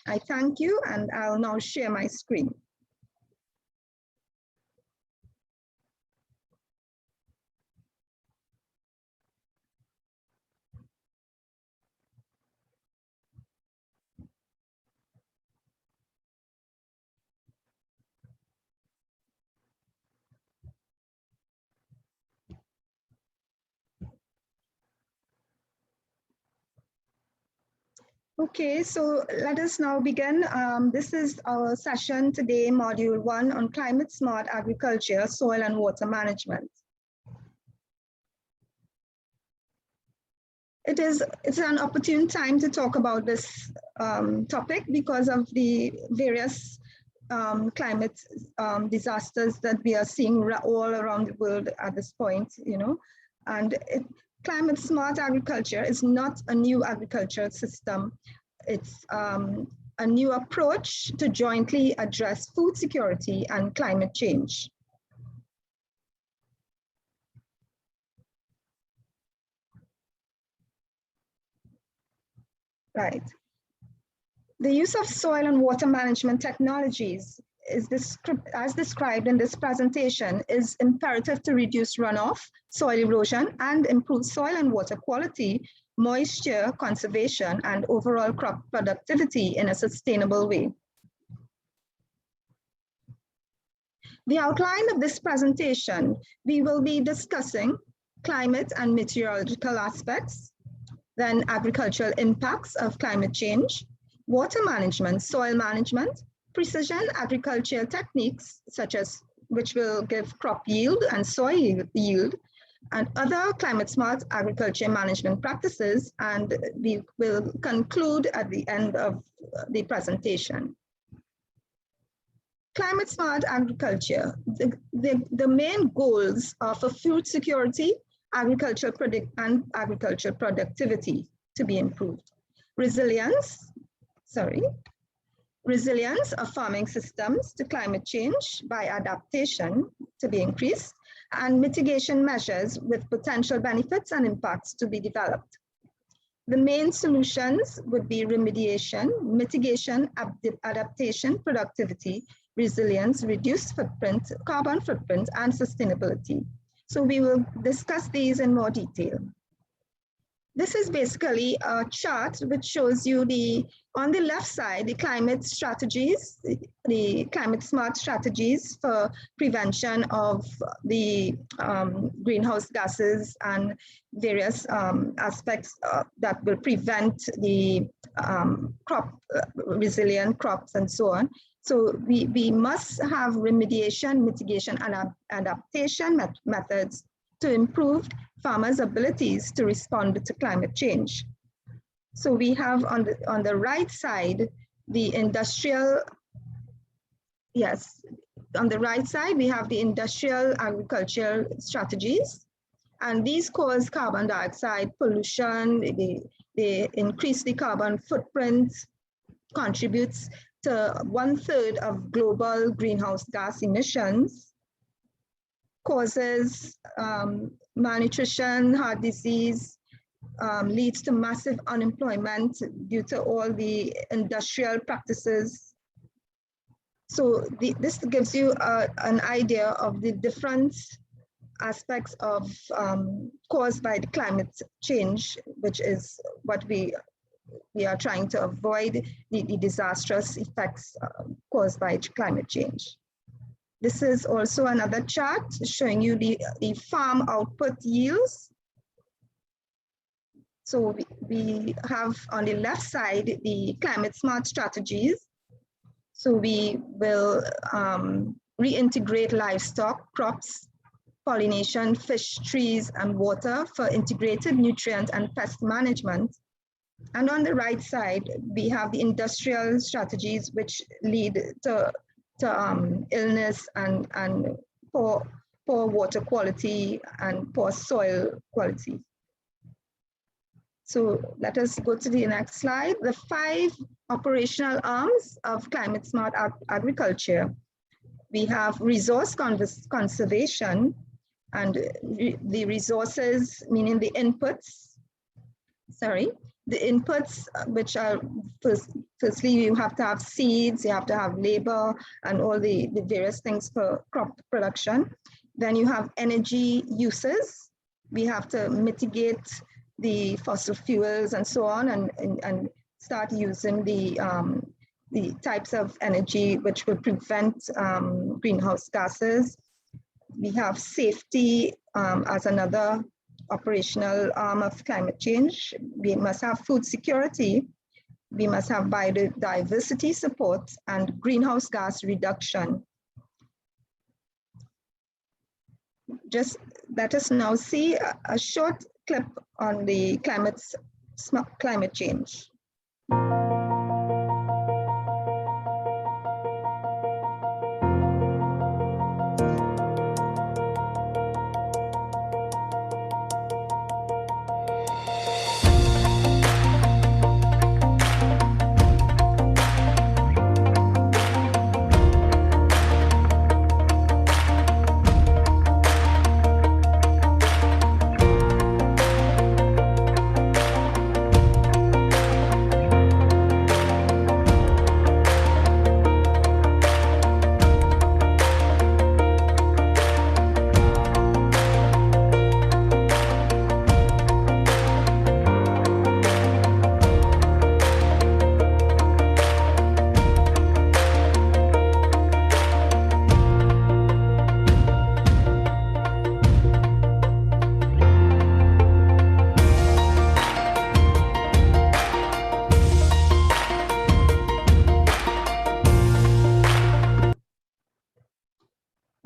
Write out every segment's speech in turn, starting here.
I thank you, and I'll now share my screen. Okay, so let us now begin. This is our session today, Module 1 on Climate Smart Agriculture, Soil and Water Management. It's an opportune time to talk about this topic because of the various climate disasters that we are seeing all around the world at this point, you know, and climate smart agriculture is not a new agricultural system. It's a new approach to jointly address food security and climate change. Right. The use of soil and water management technologies is as described in this presentation is imperative to reduce runoff, soil erosion, and improve soil and water quality, moisture conservation, and overall crop productivity in a sustainable way. The outline of this presentation, we will be discussing climate and meteorological aspects, then agricultural impacts of climate change, water management, soil management, precision agricultural techniques, such as which will give crop yield and soil yield, and other climate smart agriculture management practices, and we will conclude at the end of the presentation. Climate smart agriculture, the main goals are for food security, agricultural productivity to be improved. Resilience of farming systems to climate change by adaptation to be increased, and mitigation measures with potential benefits and impacts to be developed. The main solutions would be remediation, mitigation, adaptation, productivity, resilience, reduced footprint, carbon footprint, and sustainability. So we will discuss these in more detail. This is basically a chart which shows you on the left side, the climate strategies, the climate smart strategies for prevention of the greenhouse gases and various aspects that will prevent the resilient crops and so on. So we must have remediation, mitigation, and adaptation methods to improve farmers' abilities to respond to climate change. So we have on the right side, the industrial, on the right side, we have the industrial agricultural strategies, and these cause carbon dioxide pollution, they increase the carbon footprint, contributes to 1/3 of global greenhouse gas emissions, causes malnutrition, heart disease, leads to massive unemployment due to all the industrial practices. So this gives you an idea of the different aspects of caused by the climate change, which is what we are trying to avoid, the disastrous effects caused by climate change. This is also another chart showing you the farm output yields. So we have on the left side the climate smart strategies. So we will reintegrate livestock, crops, pollination, fish, trees, and water for integrated nutrient and pest management. And on the right side, we have the industrial strategies which lead to illness and poor water quality and poor soil quality. So let us go to the next slide. The 5 operational arms of climate smart agriculture. We have resource conservation, and the resources, meaning the inputs, the inputs, which are firstly, you have to have seeds, you have to have labor, and all the various things for crop production. Then you have energy uses. We have to mitigate the fossil fuels and so on, and start using the types of energy which will prevent greenhouse gases. We have safety as another operational arm of climate change. We must have food security. We must have biodiversity support and greenhouse gas reduction. Just let us now see a short clip on the climate change.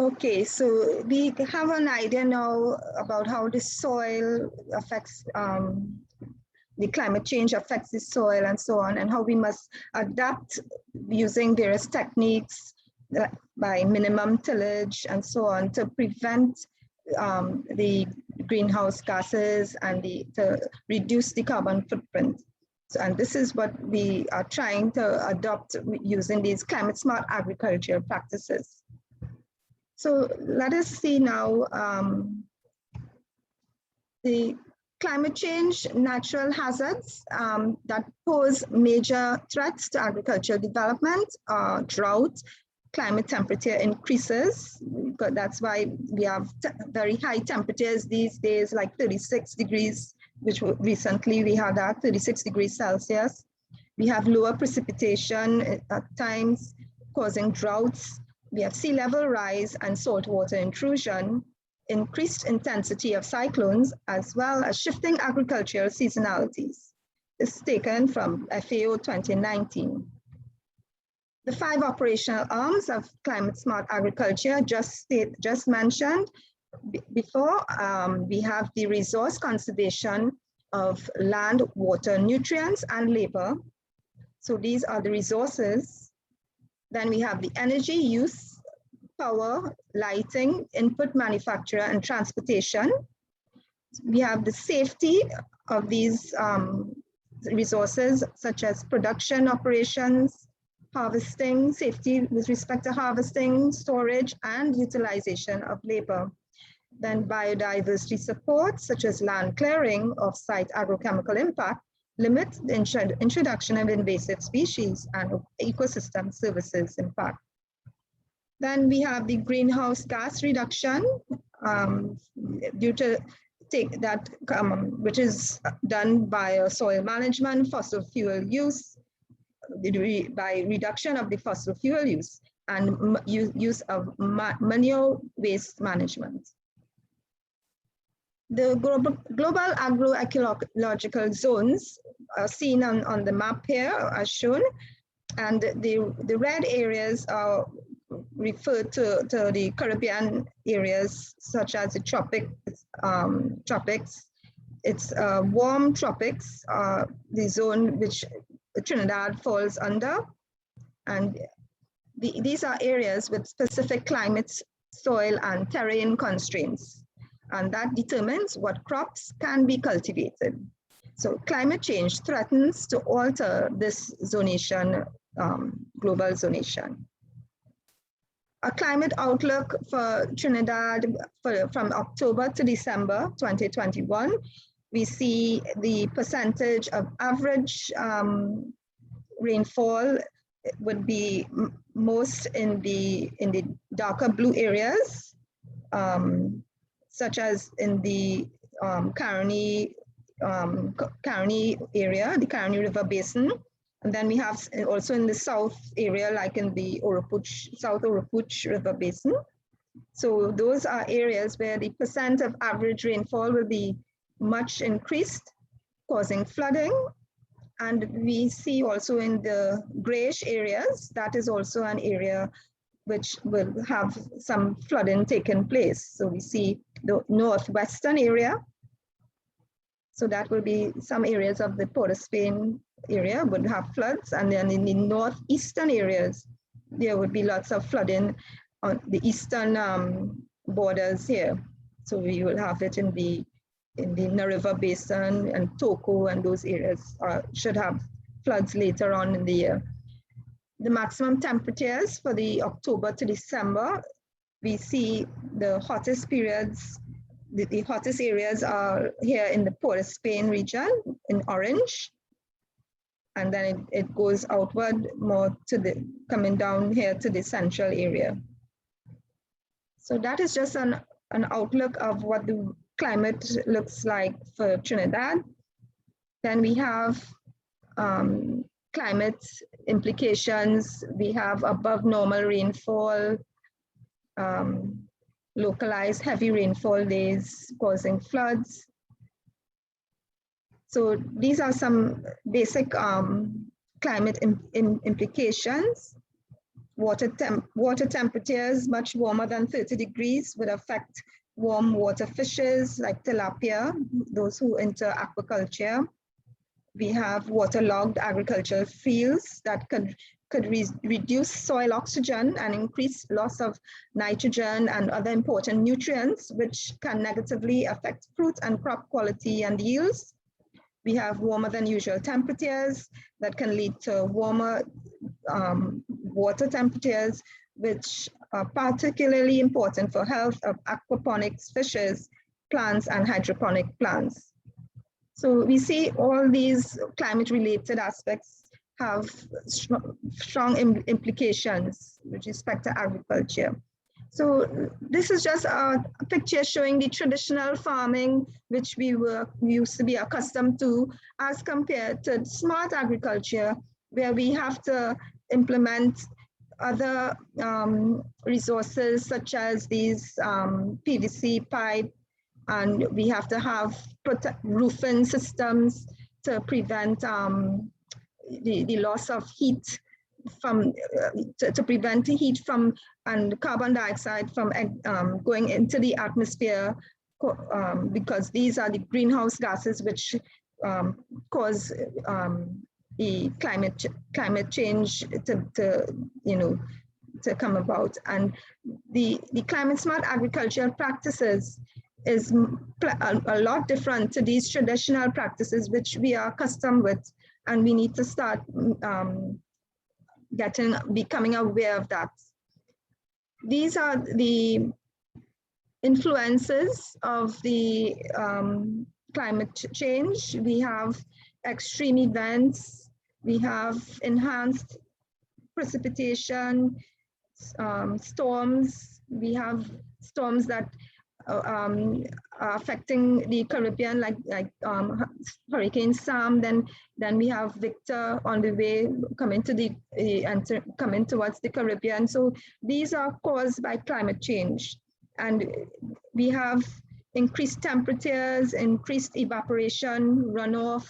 Okay, so we have an idea now about how the soil affects, the climate change affects the soil and so on, and how we must adapt using various techniques by minimum tillage and so on to prevent the greenhouse gases and to reduce the carbon footprint. So, and this is what we are trying to adopt using these climate smart agricultural practices. So let us see now the climate change, natural hazards that pose major threats to agricultural development, drought, climate temperature increases. That's why we have very high temperatures these days, like 36 degrees, which recently we had at 36 degrees Celsius. We have lower precipitation at times, causing droughts. We have sea level rise and saltwater intrusion, increased intensity of cyclones, as well as shifting agricultural seasonalities. This is taken from FAO 2019. The 5 operational arms of climate smart agriculture just mentioned before. We have the resource conservation of land, water, nutrients, and labor. So these are the resources. Then we have the energy use, power, lighting, input manufacture, and transportation. We have the safety of these resources, such as production operations, harvesting, safety with respect to harvesting, storage, and utilization of labor. Then biodiversity support, such as land clearing, off-site agrochemical impact, limit the introduction of invasive species and ecosystem services impact. Then we have the greenhouse gas reduction due to which is done by soil management, fossil fuel use, by reduction of the fossil fuel use and use of manure waste management. The global agroarchaeological zones are seen on the map here as shown, and the red areas are referred to the Caribbean areas such as the tropics. It's warm tropics, the zone which Trinidad falls under, and these are areas with specific climate, soil, and terrain constraints, and that determines what crops can be cultivated. So climate change threatens to alter this zonation, global zonation. A climate outlook for Trinidad from October to December 2021 We see the percentage of average rainfall would be most in the darker blue areas, such as in the Caroni area, the Caroni River Basin. And then we have also in the south area, like in the South Oropouche River Basin. So those are areas where the percent of average rainfall will be much increased, causing flooding. And we see also in the grayish areas, that is also an area which will have some flooding taking place. So we see the northwestern area. So that will be some areas of the Port of Spain area would have floods. And then in the northeastern areas, there would be lots of flooding on the eastern borders here. So we will have it in the River Basin and Toco, and those areas should have floods later on in the year. The maximum temperatures for the October to December, we see the hottest periods, the hottest areas are here in the Port of Spain region in orange. And then it goes outward more to coming down here to the central area. So that is just an outlook of what the climate looks like for Trinidad. Then we have climate implications. We have above normal rainfall, localized heavy rainfall days causing floods. So these are some basic climate implications. Water temperatures much warmer than 30 degrees would affect warm water fishes like tilapia, those who enter aquaculture. We have waterlogged agricultural fields that could reduce soil oxygen and increase loss of nitrogen and other important nutrients, which can negatively affect fruit and crop quality and yields. We have warmer than usual temperatures that can lead to warmer water temperatures, which are particularly important for health of aquaponics fishes, plants, and hydroponic plants. So we see all these climate-related aspects have strong implications with respect to agriculture. So this is just a picture showing the traditional farming which we used to be accustomed to, as compared to smart agriculture, where we have to implement other resources such as these PVC pipe, and we have to have roofing systems to prevent the loss of heat from to prevent the heat from and carbon dioxide from going into the atmosphere, because these are the greenhouse gases which cause the climate change to come about. And the climate smart agricultural practices is a lot different to these traditional practices which we are accustomed with, and we need to start becoming aware of that. These are the influences of the climate change. We have extreme events, we have enhanced precipitation, storms, we have storms that are affecting the Caribbean, like Hurricane Sam. Then we have Victor on the way coming towards the Caribbean. So these are caused by climate change, and we have increased temperatures, increased evaporation, runoff,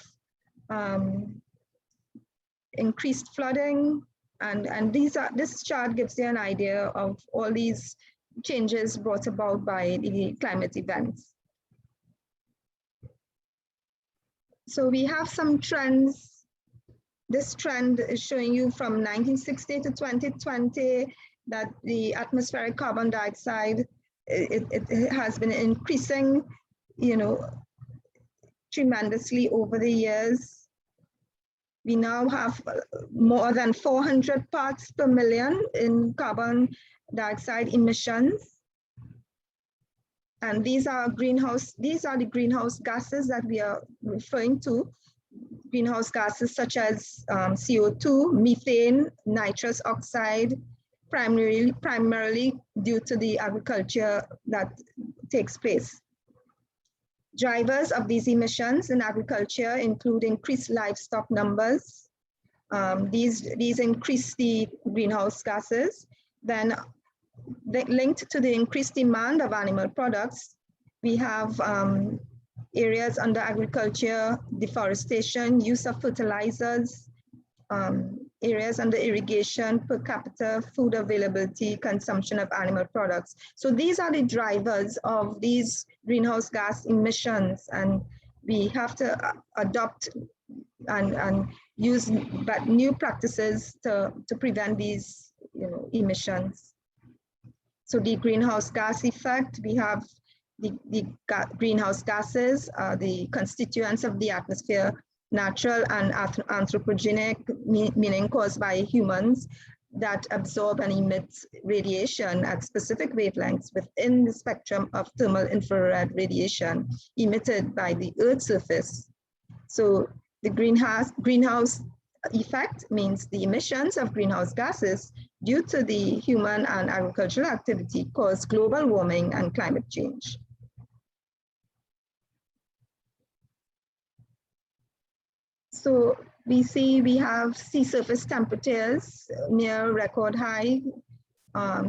increased flooding, and this chart gives you an idea of all these changes brought about by the climate events. So we have some trends. This trend is showing you from 1960 to 2020 that the atmospheric carbon dioxide, it has been increasing, tremendously over the years. We now have more than 400 parts per million in carbon dioxide emissions. And these are the greenhouse gases that we are referring to. Greenhouse gases such as CO2, methane, nitrous oxide, primarily due to the agriculture that takes place. Drivers of these emissions in agriculture include increased livestock numbers. These increase the greenhouse gases. Then linked to the increased demand of animal products, we have areas under agriculture, deforestation, use of fertilizers, areas under irrigation, per capita food availability, consumption of animal products. So these are the drivers of these greenhouse gas emissions, and we have to adopt and use new practices to prevent these emissions. So the greenhouse gas effect, we have the greenhouse gases, the constituents of the atmosphere, natural and anthropogenic, meaning caused by humans, that absorb and emit radiation at specific wavelengths within the spectrum of thermal infrared radiation emitted by the Earth's surface. So the greenhouse effect means the emissions of greenhouse gases due to the human and agricultural activity cause global warming and climate change. So we have sea surface temperatures near record high,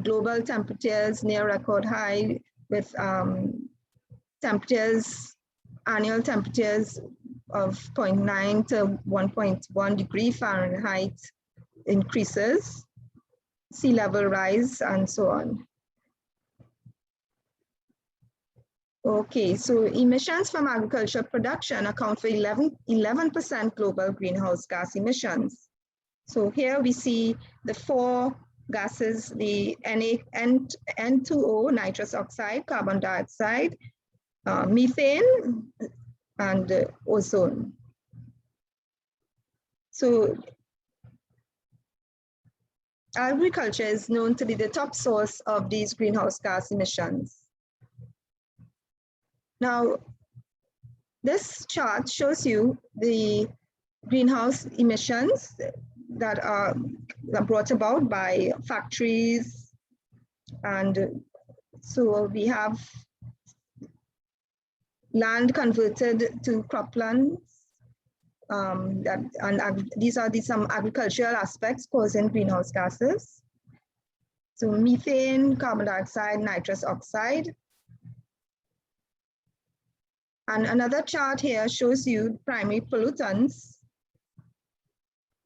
global temperatures near record high, with annual temperatures of 0.9 to 1.1 degree Fahrenheit increases, sea level rise, and so on. Okay, so emissions from agricultural production account for 11% global greenhouse gas emissions. So here we see the four gases, the N2O, nitrous oxide, carbon dioxide, methane, and ozone. So agriculture is known to be the top source of these greenhouse gas emissions. Now, this chart shows you the greenhouse emissions that are brought about by factories. And so we have land converted to croplands. These are some agricultural aspects causing greenhouse gases. So methane, carbon dioxide, nitrous oxide. And another chart here shows you primary pollutants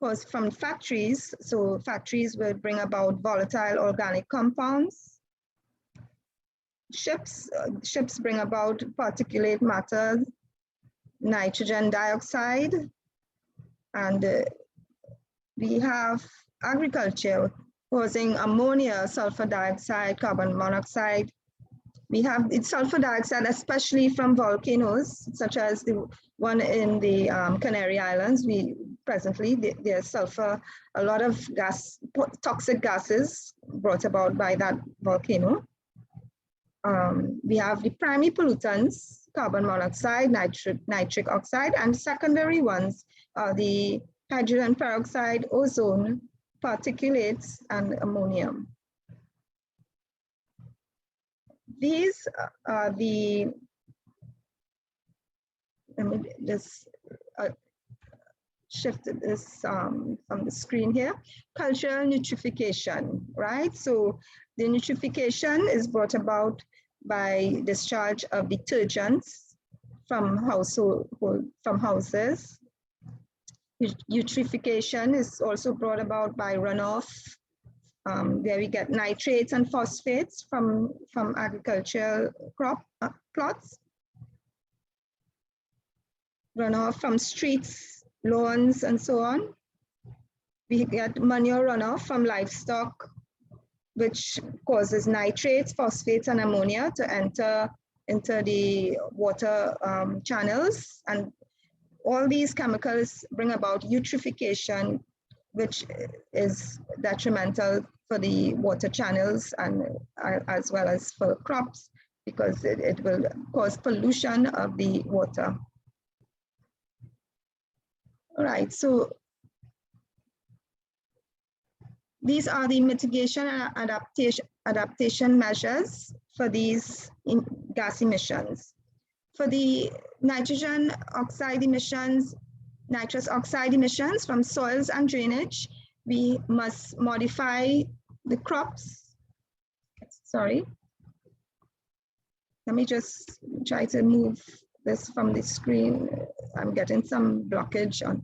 caused from factories. So factories will bring about volatile organic compounds. Ships bring about particulate matter, nitrogen dioxide. And we have agriculture causing ammonia, sulfur dioxide, carbon monoxide. We have sulfur dioxide, especially from volcanoes, such as the one in the Canary Islands. There's sulfur, a lot of toxic gases brought about by that volcano. We have the primary pollutants, carbon monoxide, nitric oxide, and secondary ones are the hydrogen peroxide, ozone, particulates, and ammonium. These are the, let me just shift this from the screen here. Cultural nutrification, right? So the nutrification is brought about by discharge of detergents from houses. Eutrophication is also brought about by runoff. There we get nitrates and phosphates from agricultural plots. Runoff from streets, lawns, and so on. We get manure runoff from livestock, which causes nitrates, phosphates, and ammonia to enter into the water channels. And all these chemicals bring about eutrophication, which is detrimental for the water channels and as well as for crops. because it will cause pollution of the water. All right, so these are the mitigation and adaptation measures for these gas emissions. For the nitrous oxide emissions from soils and drainage, we must modify the crops. Sorry. Let me just try to move this from the screen. I'm getting some blockage on.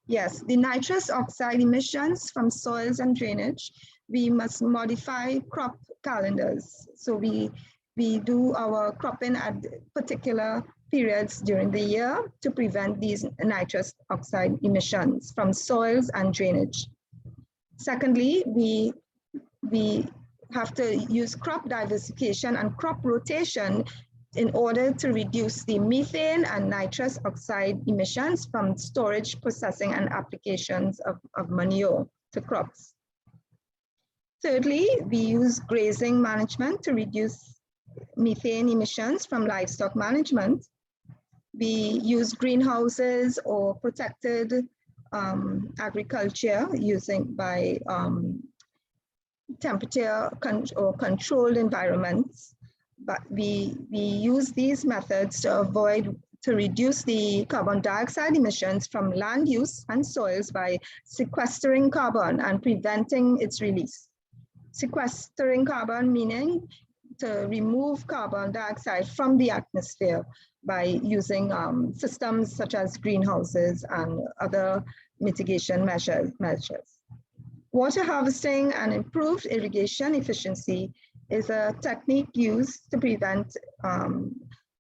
Yes, the nitrous oxide emissions from soils and drainage, we must modify crop calendars. So we do our cropping at particular periods during the year to prevent these nitrous oxide emissions from soils and drainage. Secondly, we have to use crop diversification and crop rotation in order to reduce the methane and nitrous oxide emissions from storage, processing, and applications of manure to crops. Thirdly, we use grazing management to reduce methane emissions from livestock management. We use greenhouses or protected agriculture by temperature or controlled environments. But we use these methods to reduce the carbon dioxide emissions from land use and soils by sequestering carbon and preventing its release. Sequestering carbon meaning to remove carbon dioxide from the atmosphere by using systems such as greenhouses and other mitigation measures. Water harvesting and improved irrigation efficiency is a technique used to prevent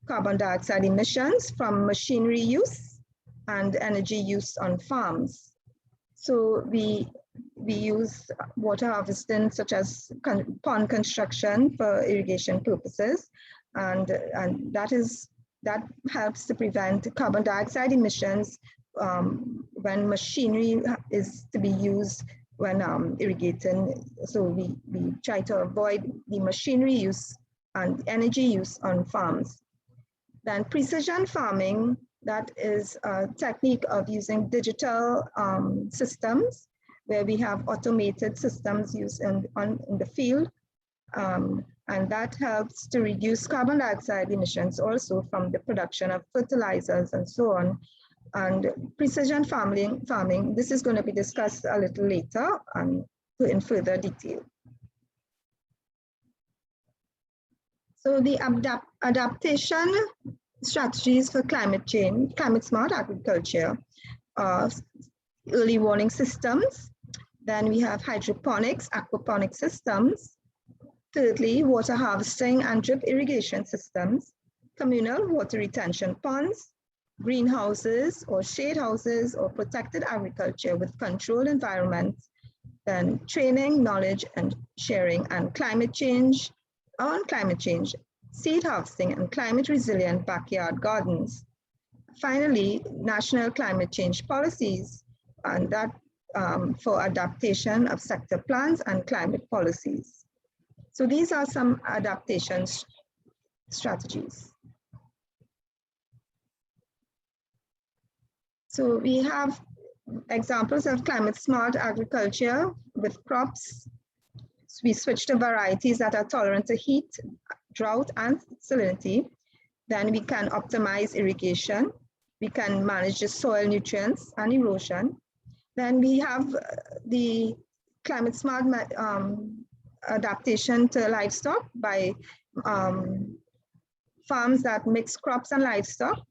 carbon dioxide emissions from machinery use and energy use on farms. So we use water harvesting such as pond construction for irrigation purposes, and that helps to prevent carbon dioxide emissions when machinery is to be used when irrigating. So we try to avoid the machinery use and energy use on farms. Then precision farming, that is a technique of using digital systems where we have automated systems used in the field. And that helps to reduce carbon dioxide emissions also from the production of fertilizers and so on. And precision farming, this is going to be discussed a little later in further detail. So the adaptation strategies for climate change, climate smart agriculture, early warning systems. Then we have hydroponics, aquaponic systems. Thirdly, water harvesting and drip irrigation systems, communal water retention ponds, greenhouses or shade houses or protected agriculture with controlled environments, then training, knowledge and sharing, and climate change, seed harvesting and climate resilient backyard gardens. Finally, national climate change policies, and that for adaptation of sector plans and climate policies. So these are some adaptation strategies. So we have examples of climate smart agriculture with crops. So we switch to varieties that are tolerant to heat, drought, and salinity. Then we can optimize irrigation. We can manage the soil nutrients and erosion. Then we have the climate smart adaptation to livestock by farms that mix crops and livestock.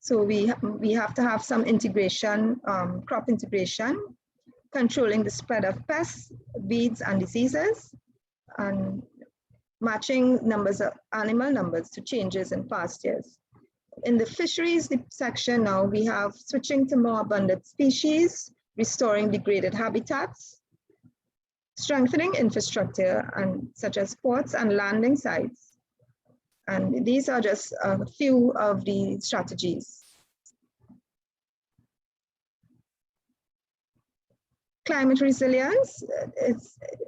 So we have to have some integration, crop integration, controlling the spread of pests, weeds, and diseases, and matching animal numbers to changes in pastures. In the fisheries section now, we have switching to more abundant species, restoring degraded habitats, strengthening infrastructure such as ports and landing sites. And these are just a few of the strategies. Climate resilience,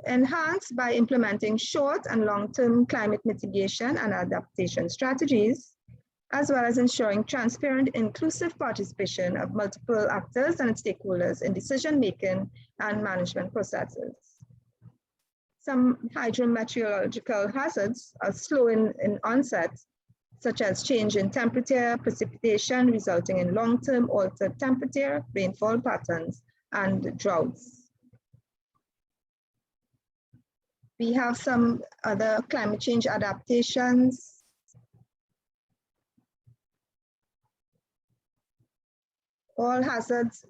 enhance by implementing short and long-term climate mitigation and adaptation strategies, as well as ensuring transparent, inclusive participation of multiple actors and stakeholders in decision-making and management processes. Some hydrometeorological hazards are slow in onset, such as change in temperature, precipitation resulting in long-term altered temperature, rainfall patterns, and droughts. We have some other climate change adaptations. All hazards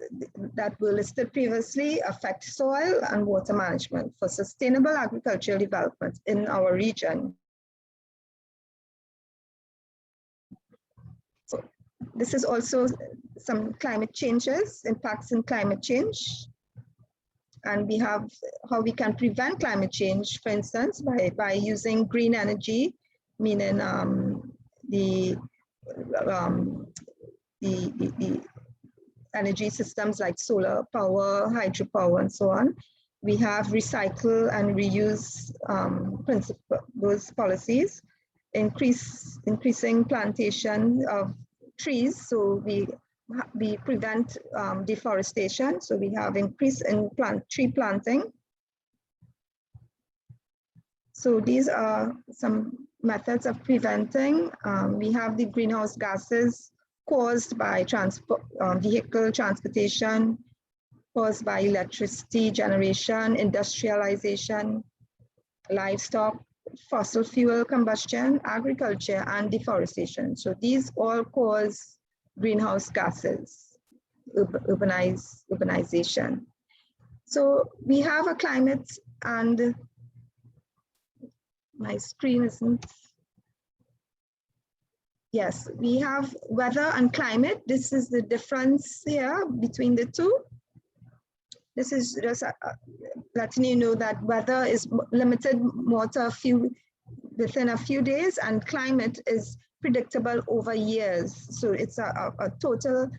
that were listed previously affect soil and water management for sustainable agricultural development in our region. So this is also some climate changes, impacts in climate change. And we have how we can prevent climate change, for instance, by using green energy, meaning the energy systems like solar power, hydropower, and so on. We have recycle and reuse those policies, increasing plantation of trees, so we prevent deforestation. So we have increase in tree planting. So these are some methods of preventing. We have the greenhouse gases caused by vehicle transportation, caused by electricity generation, industrialization, livestock, fossil fuel combustion, agriculture, and deforestation. So these all cause greenhouse gases, urbanization. So we have a climate, and my screen isn't. Yes, we have weather and climate. This is the difference here between the two. This is just letting you know that weather is limited more to within a few days, and climate is predictable over years. So it's a total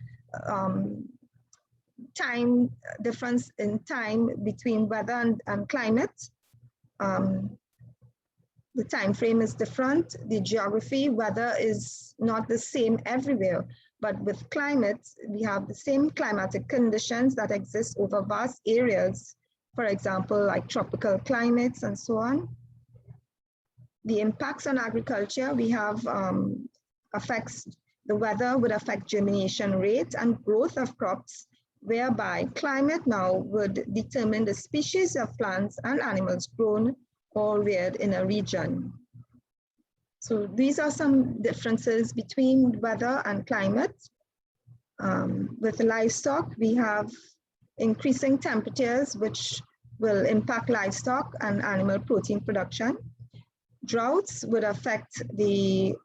time difference in time between weather and climate. The time frame is different. The geography, weather is not the same everywhere, but with climate, we have the same climatic conditions that exist over vast areas, for example, like tropical climates and so on. The impacts on agriculture, we have the weather would affect germination rate and growth of crops, whereby climate now would determine the species of plants and animals grown or reared in a region. So these are some differences between weather and climate. With livestock, we have increasing temperatures, which will impact livestock and animal protein production. Droughts would affect the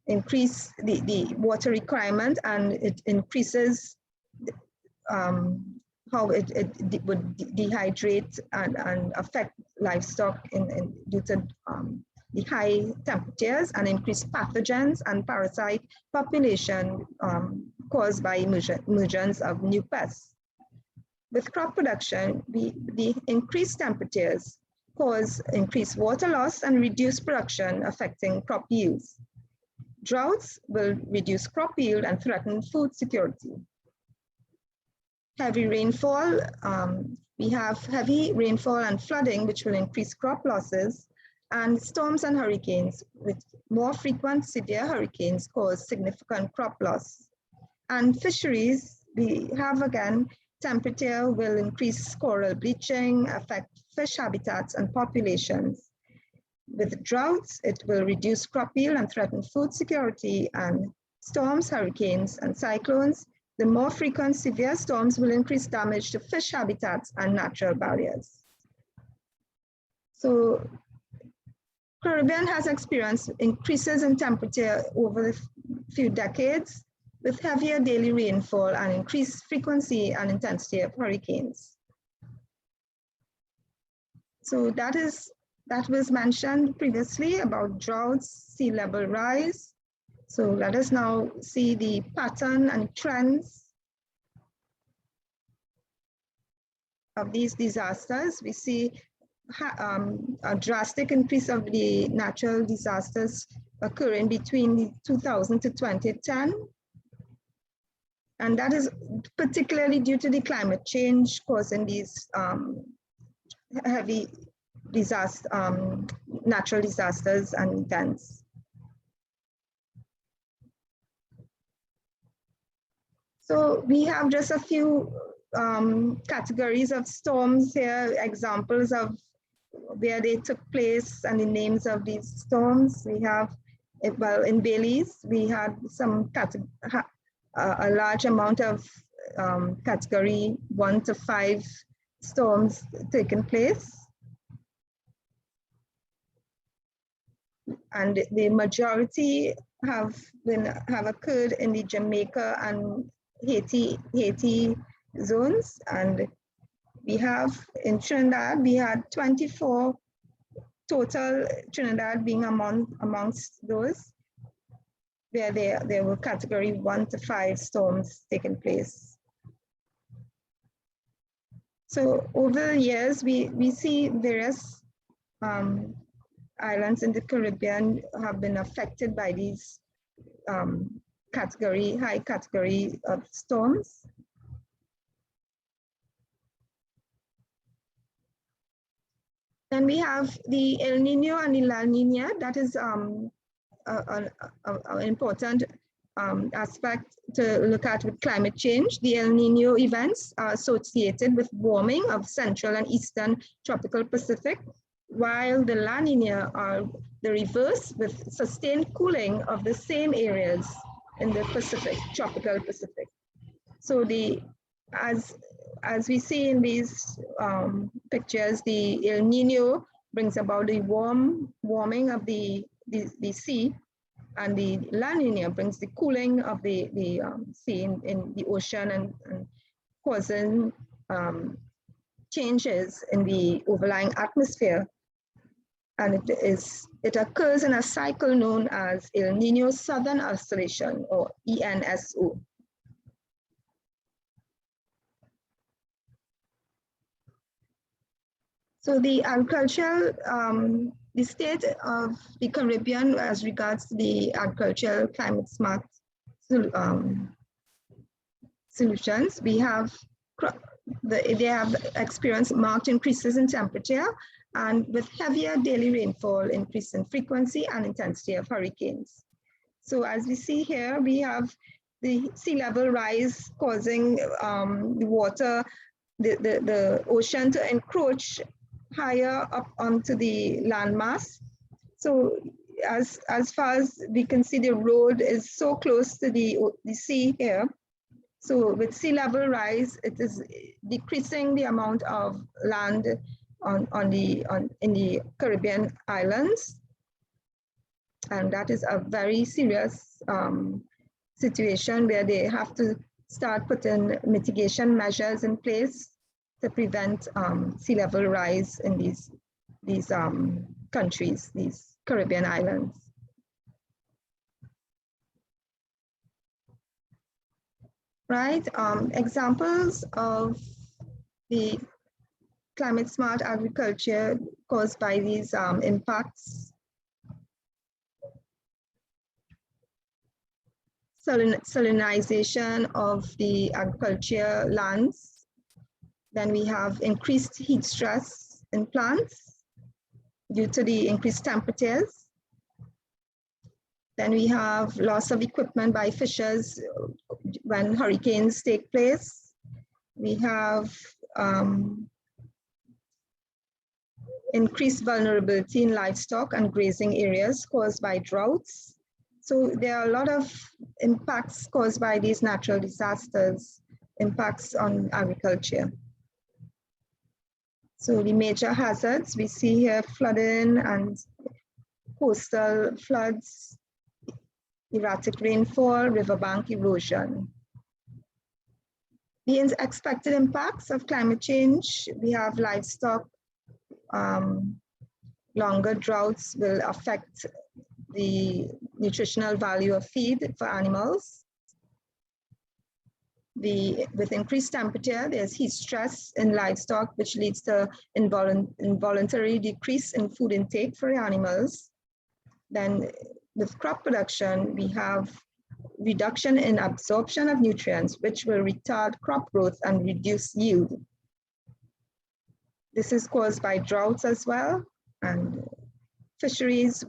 increase the water requirement, and it increases how it would dehydrate and affect livestock due to the high temperatures, and increased pathogens and parasite population caused by emergence of new pests. With crop production, the increased temperatures cause increased water loss and reduced production, affecting crop yields. Droughts will reduce crop yield and threaten food security. Heavy rainfall, we have heavy rainfall and flooding, which will increase crop losses, and storms and hurricanes, with more frequent severe hurricanes cause significant crop loss. And fisheries, we have again, temperature will increase coral bleaching, affect fish habitats and populations. With droughts, it will reduce crop yield and threaten food security, and storms, hurricanes, and cyclones. The more frequent severe storms will increase damage to fish habitats and natural barriers. So Caribbean has experienced increases in temperature over the few decades, with heavier daily rainfall and increased frequency and intensity of hurricanes. So that was mentioned previously about droughts, sea level rise. So let us now see the pattern and trends. of these disasters. We see a drastic increase of the natural disasters occurring between 2000 to 2010. And that is particularly due to the climate change causing these heavy natural disasters and events. So we have just a few categories of storms here, examples of where they took place and the names of these storms. We have, well, in Belize, we had a large amount of category 1 to 5 storms taking place. And the majority have occurred in the Jamaica and Haiti zones. And we have in Trinidad, we had 24 total, Trinidad being amongst those, where there were category 1 to 5 storms taking place. So over the years, we see various islands in the Caribbean have been affected by these high category of storms. Then we have the El Nino and the La Nina. That is an important aspect to look at with climate change. The El Nino events are associated with warming of central and eastern tropical Pacific, while the La Nina are the reverse, with sustained cooling of the same areas in the Pacific, tropical Pacific. So as we see in these pictures, the El Nino brings about the warming of the sea, and the La Nina brings the cooling of the sea in the ocean and causing changes in the overlying atmosphere. And it occurs in a cycle known as El Nino Southern Oscillation, or ENSO. So the agricultural, the state of the Caribbean as regards to the agricultural climate smart solutions, they have experienced marked increases in temperature, and with heavier daily rainfall, increase in frequency and intensity of hurricanes. So as we see here, we have the sea level rise causing the water, the ocean to encroach higher up onto the landmass. So as far as we can see, the road is so close to the sea here. So with sea level rise, it is decreasing the amount of land in the Caribbean islands. And that is a very serious situation where they have to start putting mitigation measures in place to prevent sea level rise in these countries, these Caribbean islands. Right, examples of the climate smart agriculture caused by these impacts. Salinization of the agriculture lands. Then we have increased heat stress in plants due to the increased temperatures. Then we have loss of equipment by fishers when hurricanes take place. We have increased vulnerability in livestock and grazing areas caused by droughts. So there are a lot of impacts caused by these natural disasters, impacts on agriculture. So the major hazards we see here: flooding and coastal floods, erratic rainfall, riverbank erosion. The expected impacts of climate change: we have livestock. Longer droughts will affect the nutritional value of feed for animals. With increased temperature, there's heat stress in livestock, which leads to involuntary decrease in food intake for the animals. Then with crop production, we have reduction in absorption of nutrients, which will retard crop growth and reduce yield. This is caused by droughts as well, and fisheries,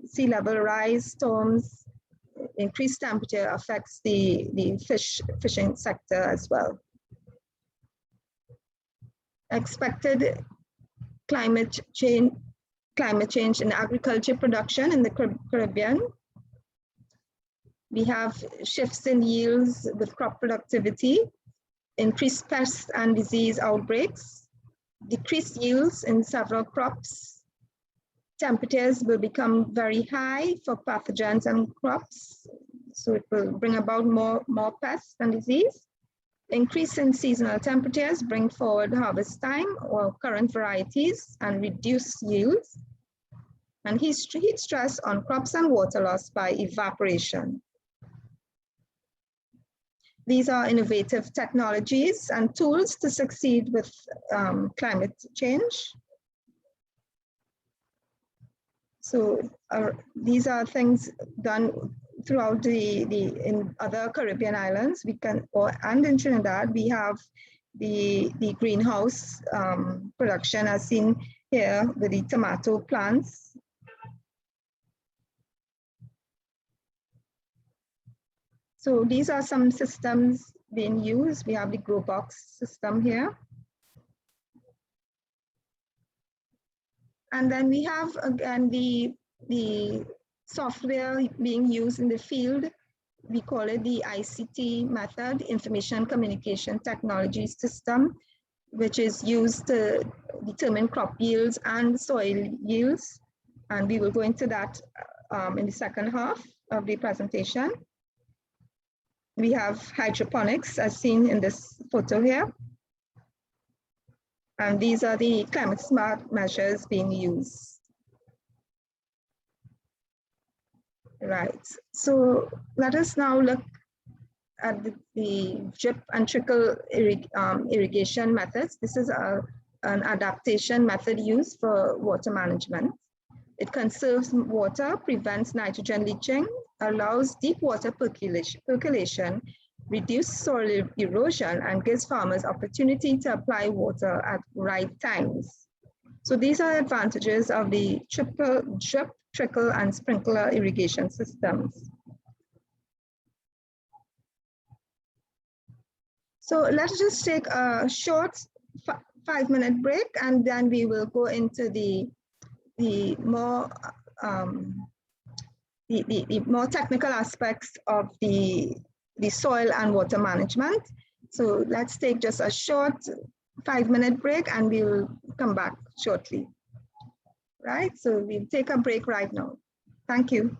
sea level rise, storms, increased temperature affects the fishing sector as well. Expected climate change in agriculture production in the Caribbean. We have shifts in yields with crop productivity, increased pest and disease outbreaks, decreased yields in several crops. Temperatures will become very high for pathogens and crops, so it will bring about more pests and disease. Increase in seasonal temperatures bring forward harvest time or current varieties and reduce yields. And heat stress on crops and water loss by evaporation. These are innovative technologies and tools to succeed with climate change. So these are things done throughout in other Caribbean islands. And in Trinidad, we have the greenhouse production as seen here with the tomato plants. So these are some systems being used. We have the grow box system here. And then we have, again, the software being used in the field. We call it the ICT method, Information Communication Technology System, which is used to determine crop yields and soil yields. And we will go into that in the second half of the presentation. We have hydroponics as seen in this photo here. And these are the climate smart measures being used. Right, so let us now look at the drip and trickle irrigation methods. This is an adaptation method used for water management. It conserves water, prevents nitrogen leaching, allows deep water percolation, reduce soil erosion, and gives farmers opportunity to apply water at right times. So these are advantages of the drip, trickle, and sprinkler irrigation systems. So let's just take a short 5-minute break, and then we will go into the more technical aspects of the soil and water management. So let's take just a short 5-minute break and we'll come back shortly. Right, so we'll take a break right now. Thank you.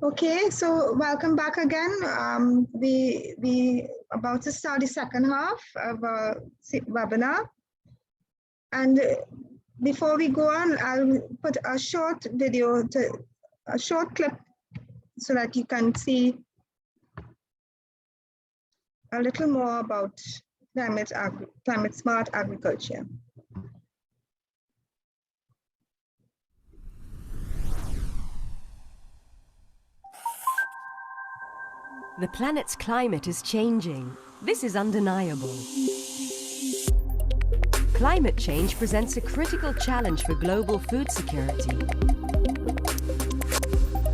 Okay, so welcome back again. We about to start the second half of our webinar. And before we go on, I'll put a short video, a short clip so that you can see a little more about climate smart agriculture. The planet's climate is changing. This is undeniable. Climate change presents a critical challenge for global food security.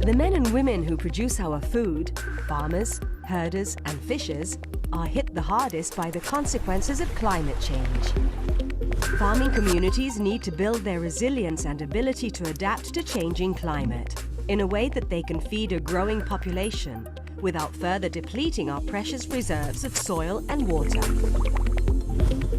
The men and women who produce our food, farmers, herders, and fishers, are hit the hardest by the consequences of climate change. Farming communities need to build their resilience and ability to adapt to changing climate in a way that they can feed a growing population without further depleting our precious reserves of soil and water.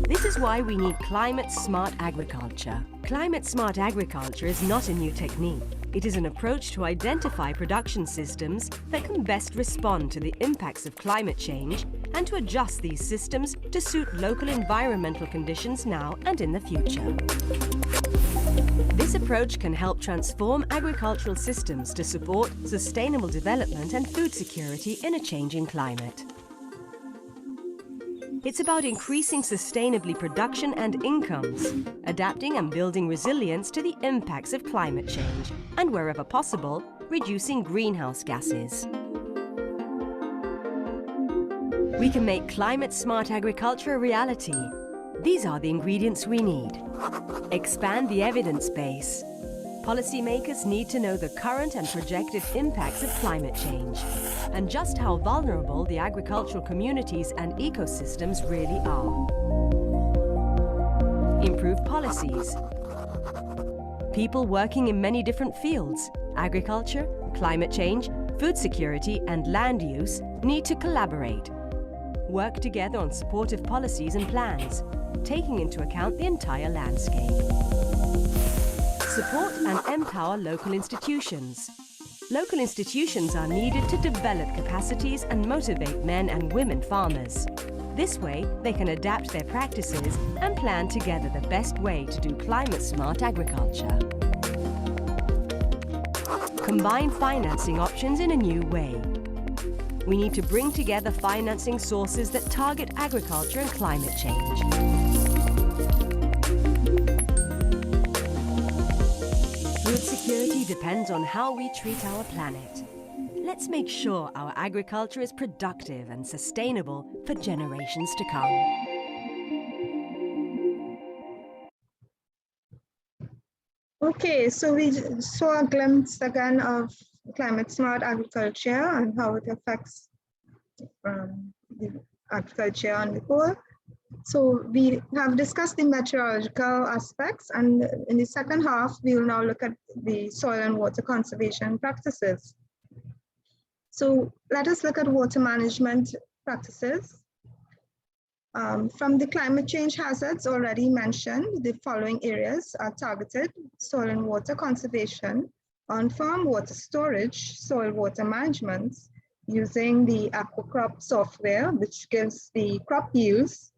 This is why we need climate-smart agriculture. Climate-smart agriculture is not a new technique. It is an approach to identify production systems that can best respond to the impacts of climate change and to adjust these systems to suit local environmental conditions now and in the future. This approach can help transform agricultural systems to support sustainable development and food security in a changing climate. It's about increasing sustainably production and incomes, adapting and building resilience to the impacts of climate change, and wherever possible, reducing greenhouse gases. We can make climate-smart agriculture a reality. These are the ingredients we need. Expand the evidence base. Policymakers need to know the current and projected impacts of climate change and just how vulnerable the agricultural communities and ecosystems really are. Improve policies. People working in many different fields, agriculture, climate change, food security, and land use need to collaborate. Work together on supportive policies and plans, taking into account the entire landscape. Support and empower local institutions. Local institutions are needed to develop capacities and motivate men and women farmers. This way, they can adapt their practices and plan together the best way to do climate-smart agriculture. Combine financing options in a new way. We need to bring together financing sources that target agriculture and climate change. Food security depends on how we treat our planet. Let's make sure our agriculture is productive and sustainable for generations to come. Okay, so we saw a glimpse again of climate-smart agriculture and how it affects the agriculture on the whole. So we have discussed the meteorological aspects, and in the second half, we will now look at the soil and water conservation practices. So let us look at water management practices. From the climate change hazards already mentioned, the following areas are targeted: soil and water conservation, on-farm water storage, soil water management, using the AquaCrop software, which gives the crop yields,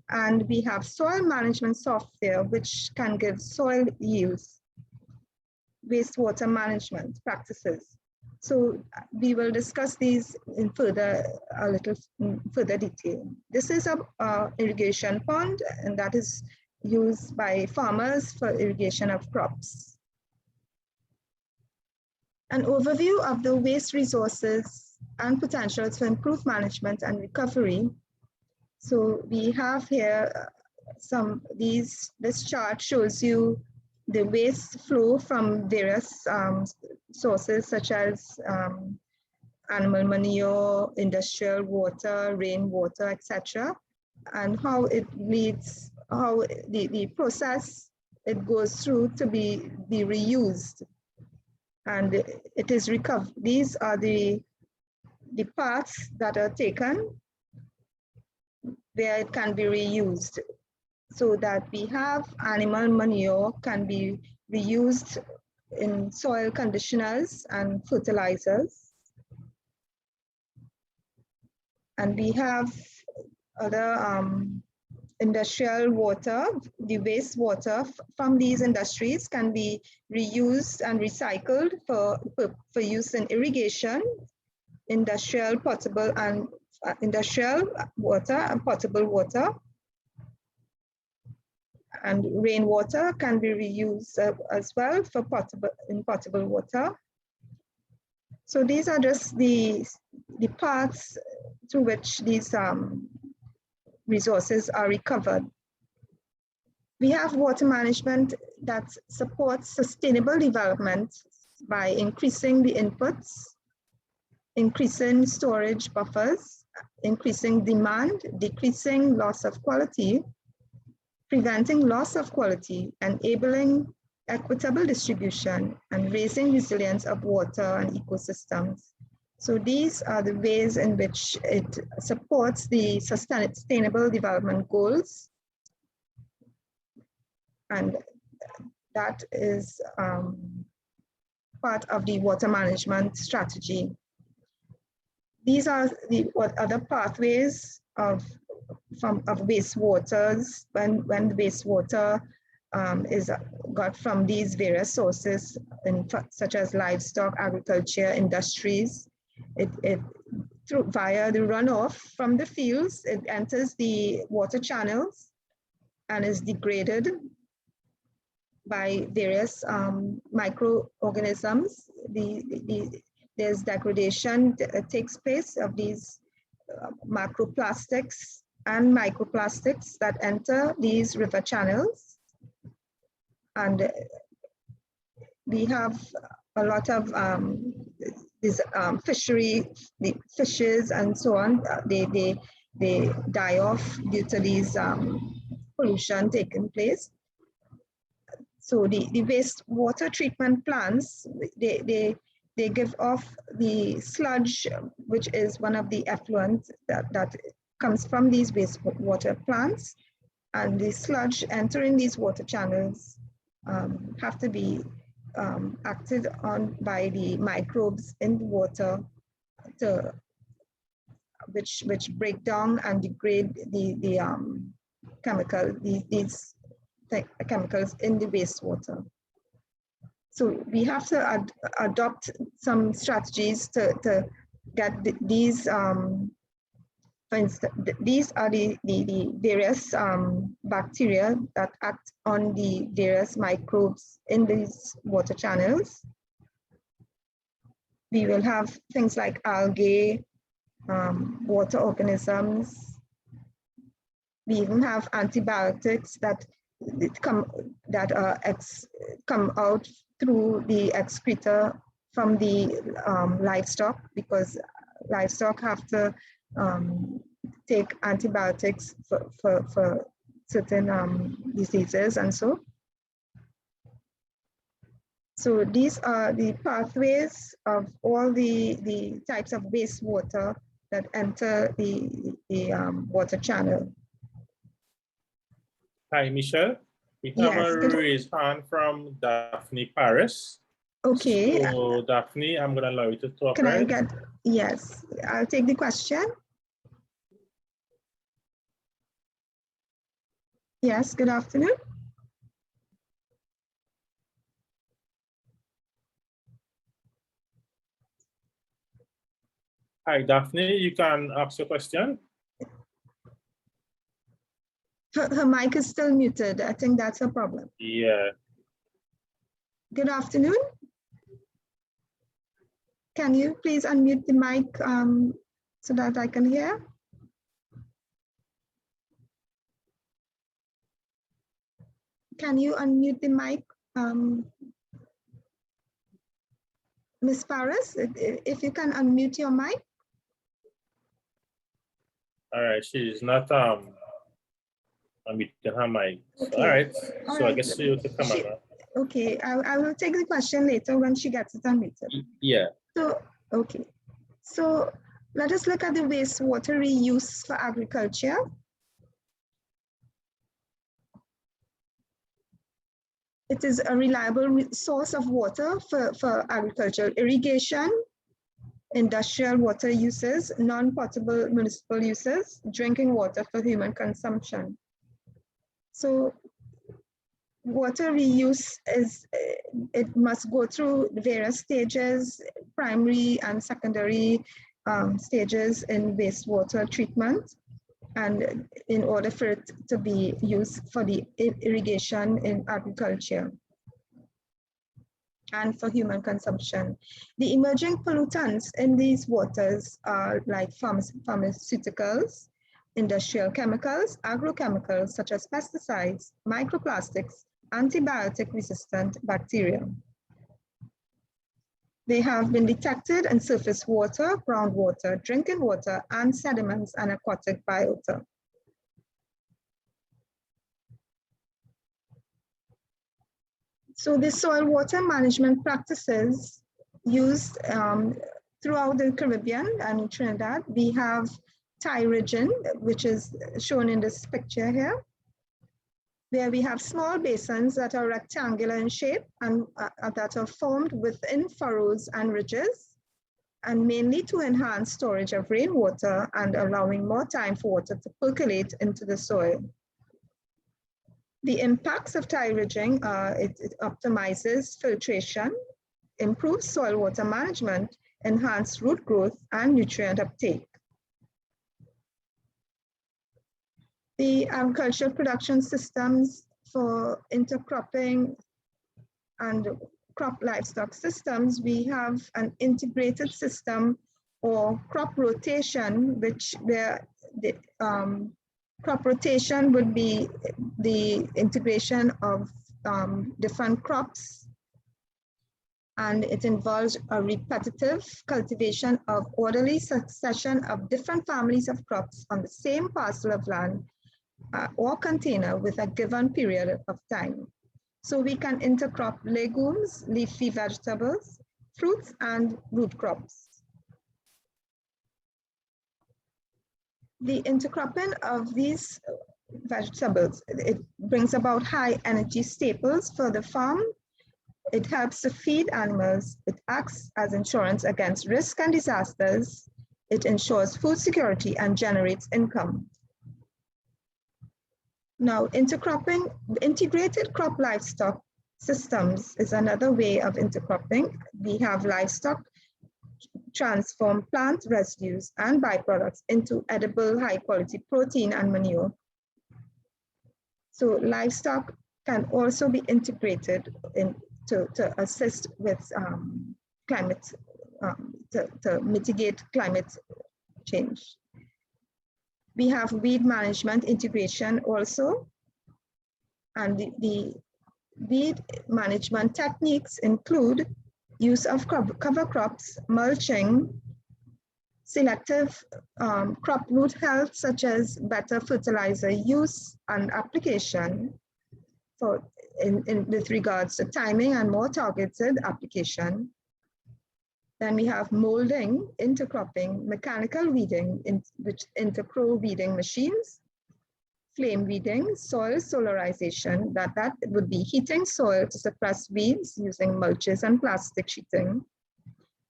and we have soil management software, which can give soil yields, wastewater management practices. So we will discuss these in a little further detail. This is a irrigation pond, and that is used by farmers for irrigation of crops. An overview of the waste resources and potentials for improved management and recovery. So we have here this chart shows you the waste flow from various sources such as animal manure, industrial water, rainwater, etc., and how it leads, how the process it goes through to be reused, and it is recovered. These are the parts that are taken where it can be reused, so that we have animal manure can be reused in soil conditioners and fertilizers, And we have other industrial water. The wastewater from these industries can be reused and recycled for use in irrigation, industrial potable and industrial water and potable water. And rainwater can be reused as well for potable water. So these are just the paths through which these resources are recovered. We have water management that supports sustainable development by increasing the inputs, increasing storage buffers, increasing demand, decreasing loss of quality, preventing loss of quality, enabling equitable distribution, and raising resilience of water and ecosystems. So these are the ways in which it supports the sustainable development goals. And that is part of the water management strategy. These are the other pathways of wastewaters when the wastewater is got from these various sources, such as livestock, agriculture, industries. Via the runoff from the fields, it enters the water channels and is degraded by various microorganisms. There's degradation that takes place of these macroplastics and microplastics that enter these river channels. And we have a lot of these fishery, the fishes and so on, they die off due to these pollution taking place. So the wastewater treatment plants, they give off the sludge, which is one of the effluents that comes from these wastewater plants, and the sludge entering these water channels have to be acted on by the microbes in the water, which break down and degrade these chemicals in the wastewater. So we have to adopt some strategies to get these, for instance, these are the various bacteria that act on the various microbes in these water channels. We will have things like algae, water organisms. We even have antibiotics that come out through the excreta from the livestock, because livestock have to take antibiotics for certain diseases and so. So these are the pathways of all the types of wastewater that enter the water channel. Hi, Michelle. We have a raised hand from Daphne Paris. Okay. So Daphne, I'm going to allow you to talk. Can I get, yes, I'll take the question. Yes, good afternoon. Hi, Daphne, you can ask your question. Her mic is still muted. I think that's a problem. Yeah. Good afternoon. Can you please unmute the mic so that I can hear? Can you unmute the mic, Ms. Paris? If you can unmute your mic. All right, she's not unmuting her mic. Okay. All right, so right. I guess she will come on. Okay, I will take the question later when she gets it unmuted. Yeah. So, okay. So let us look at the wastewater reuse for agriculture. It is a reliable source of water for agricultural irrigation, industrial water uses, non-potable municipal uses, drinking water for human consumption. So water reuse it must go through various stages, primary and secondary stages in wastewater treatment, and in order for it to be used for the irrigation in agriculture and for human consumption. The emerging pollutants in these waters are like pharmaceuticals, industrial chemicals, agrochemicals such as pesticides, microplastics, antibiotic-resistant bacteria. They have been detected in surface water, groundwater, drinking water, and sediments and aquatic biota. So the soil water management practices used throughout the Caribbean and Trinidad, we have tyrrhigin, which is shown in this picture here, where we have small basins that are rectangular in shape and that are formed within furrows and ridges, and mainly to enhance storage of rainwater and allowing more time for water to percolate into the soil. The impacts of tyrrhigin it optimizes filtration, improves soil water management, enhances root growth and nutrient uptake. The agricultural production systems for intercropping and crop livestock systems, we have an integrated system or crop rotation, which the crop rotation would be the integration of different crops, and it involves a repetitive cultivation of orderly succession of different families of crops on the same parcel of land or container with a given period of time. So we can intercrop legumes, leafy vegetables, fruits, and root crops. The intercropping of these vegetables, it brings about high energy staples for the farm. It helps to feed animals. It acts as insurance against risk and disasters. It ensures food security and generates income. Now, intercropping, integrated crop livestock systems is another way of intercropping. We have livestock transform plant residues and byproducts into edible high quality protein and manure. So livestock can also be integrated to assist with climate, to mitigate climate change. We have weed management integration also, and the weed management techniques include use of cover crops, mulching, selective crop root health, such as better fertilizer use and application with regards to timing and more targeted application. Then we have molding, intercropping, mechanical weeding, which intercrow weeding machines, flame weeding, soil solarization, that would be heating soil to suppress weeds using mulches and plastic sheeting,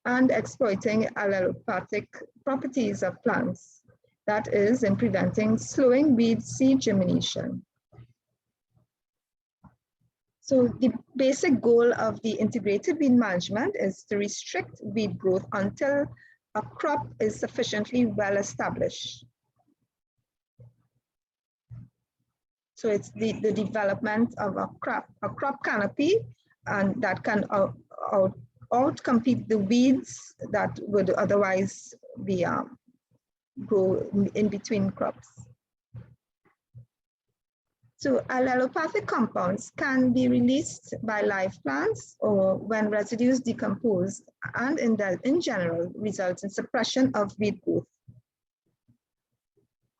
and exploiting allelopathic properties of plants, that is in preventing slowing weed seed germination. So the basic goal of the integrated weed management is to restrict weed growth until a crop is sufficiently well established. So it's the development of a crop canopy, and that can outcompete the weeds that would otherwise be grow in between crops. So allelopathic compounds can be released by live plants or when residues decompose, and in general results in suppression of weed growth.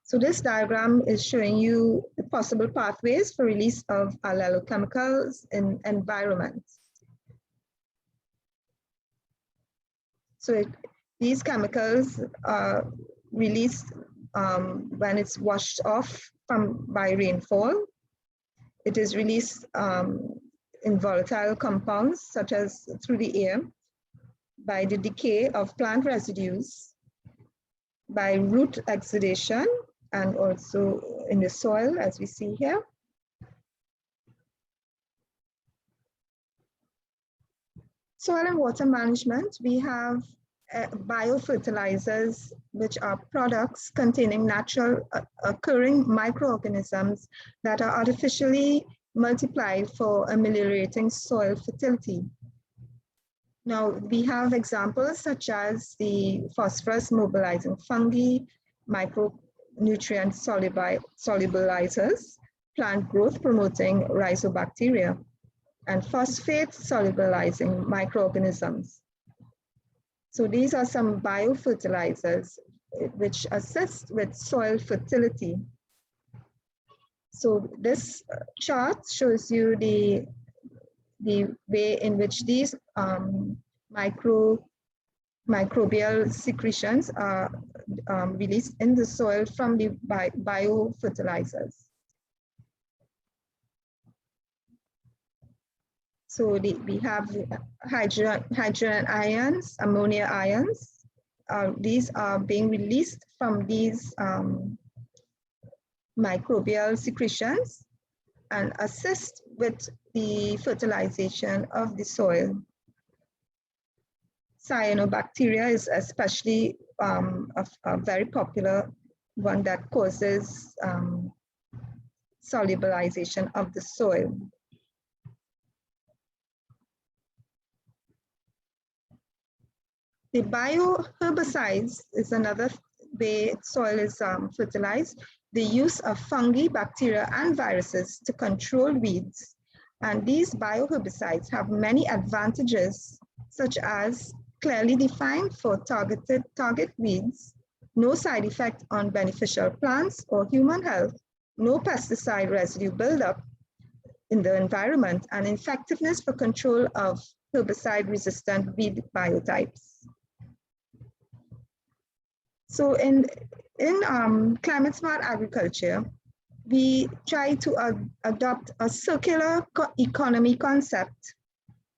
So this diagram is showing you the possible pathways for release of allelochemicals in environments. So these chemicals are released when it's washed off by rainfall. It is released in volatile compounds, such as through the air. by the decay of plant residues, by root exudation, and also in the soil, as we see here. Soil and water management, we have biofertilizers, which are products containing natural occurring microorganisms that are artificially multiplied for ameliorating soil fertility. Now, we have examples such as the phosphorus mobilizing fungi, micronutrient solubilizers, plant growth promoting rhizobacteria, and phosphate solubilizing microorganisms. So these are some biofertilizers which assist with soil fertility. So this chart shows you the way in which these microbial secretions are released in the soil from the biofertilizers. So we have hydrogen ions, ammonia ions. These are being released from these microbial secretions and assist with the fertilization of the soil. Cyanobacteria is especially a very popular one that causes solubilization of the soil. The bioherbicides is another way soil is fertilized. The use of fungi, bacteria, and viruses to control weeds. And these bioherbicides have many advantages, such as clearly defined for target weeds, no side effect on beneficial plants or human health, no pesticide residue buildup in the environment, and effectiveness for control of herbicide-resistant weed biotypes. So in climate smart agriculture, we try to adopt a circular economy concept,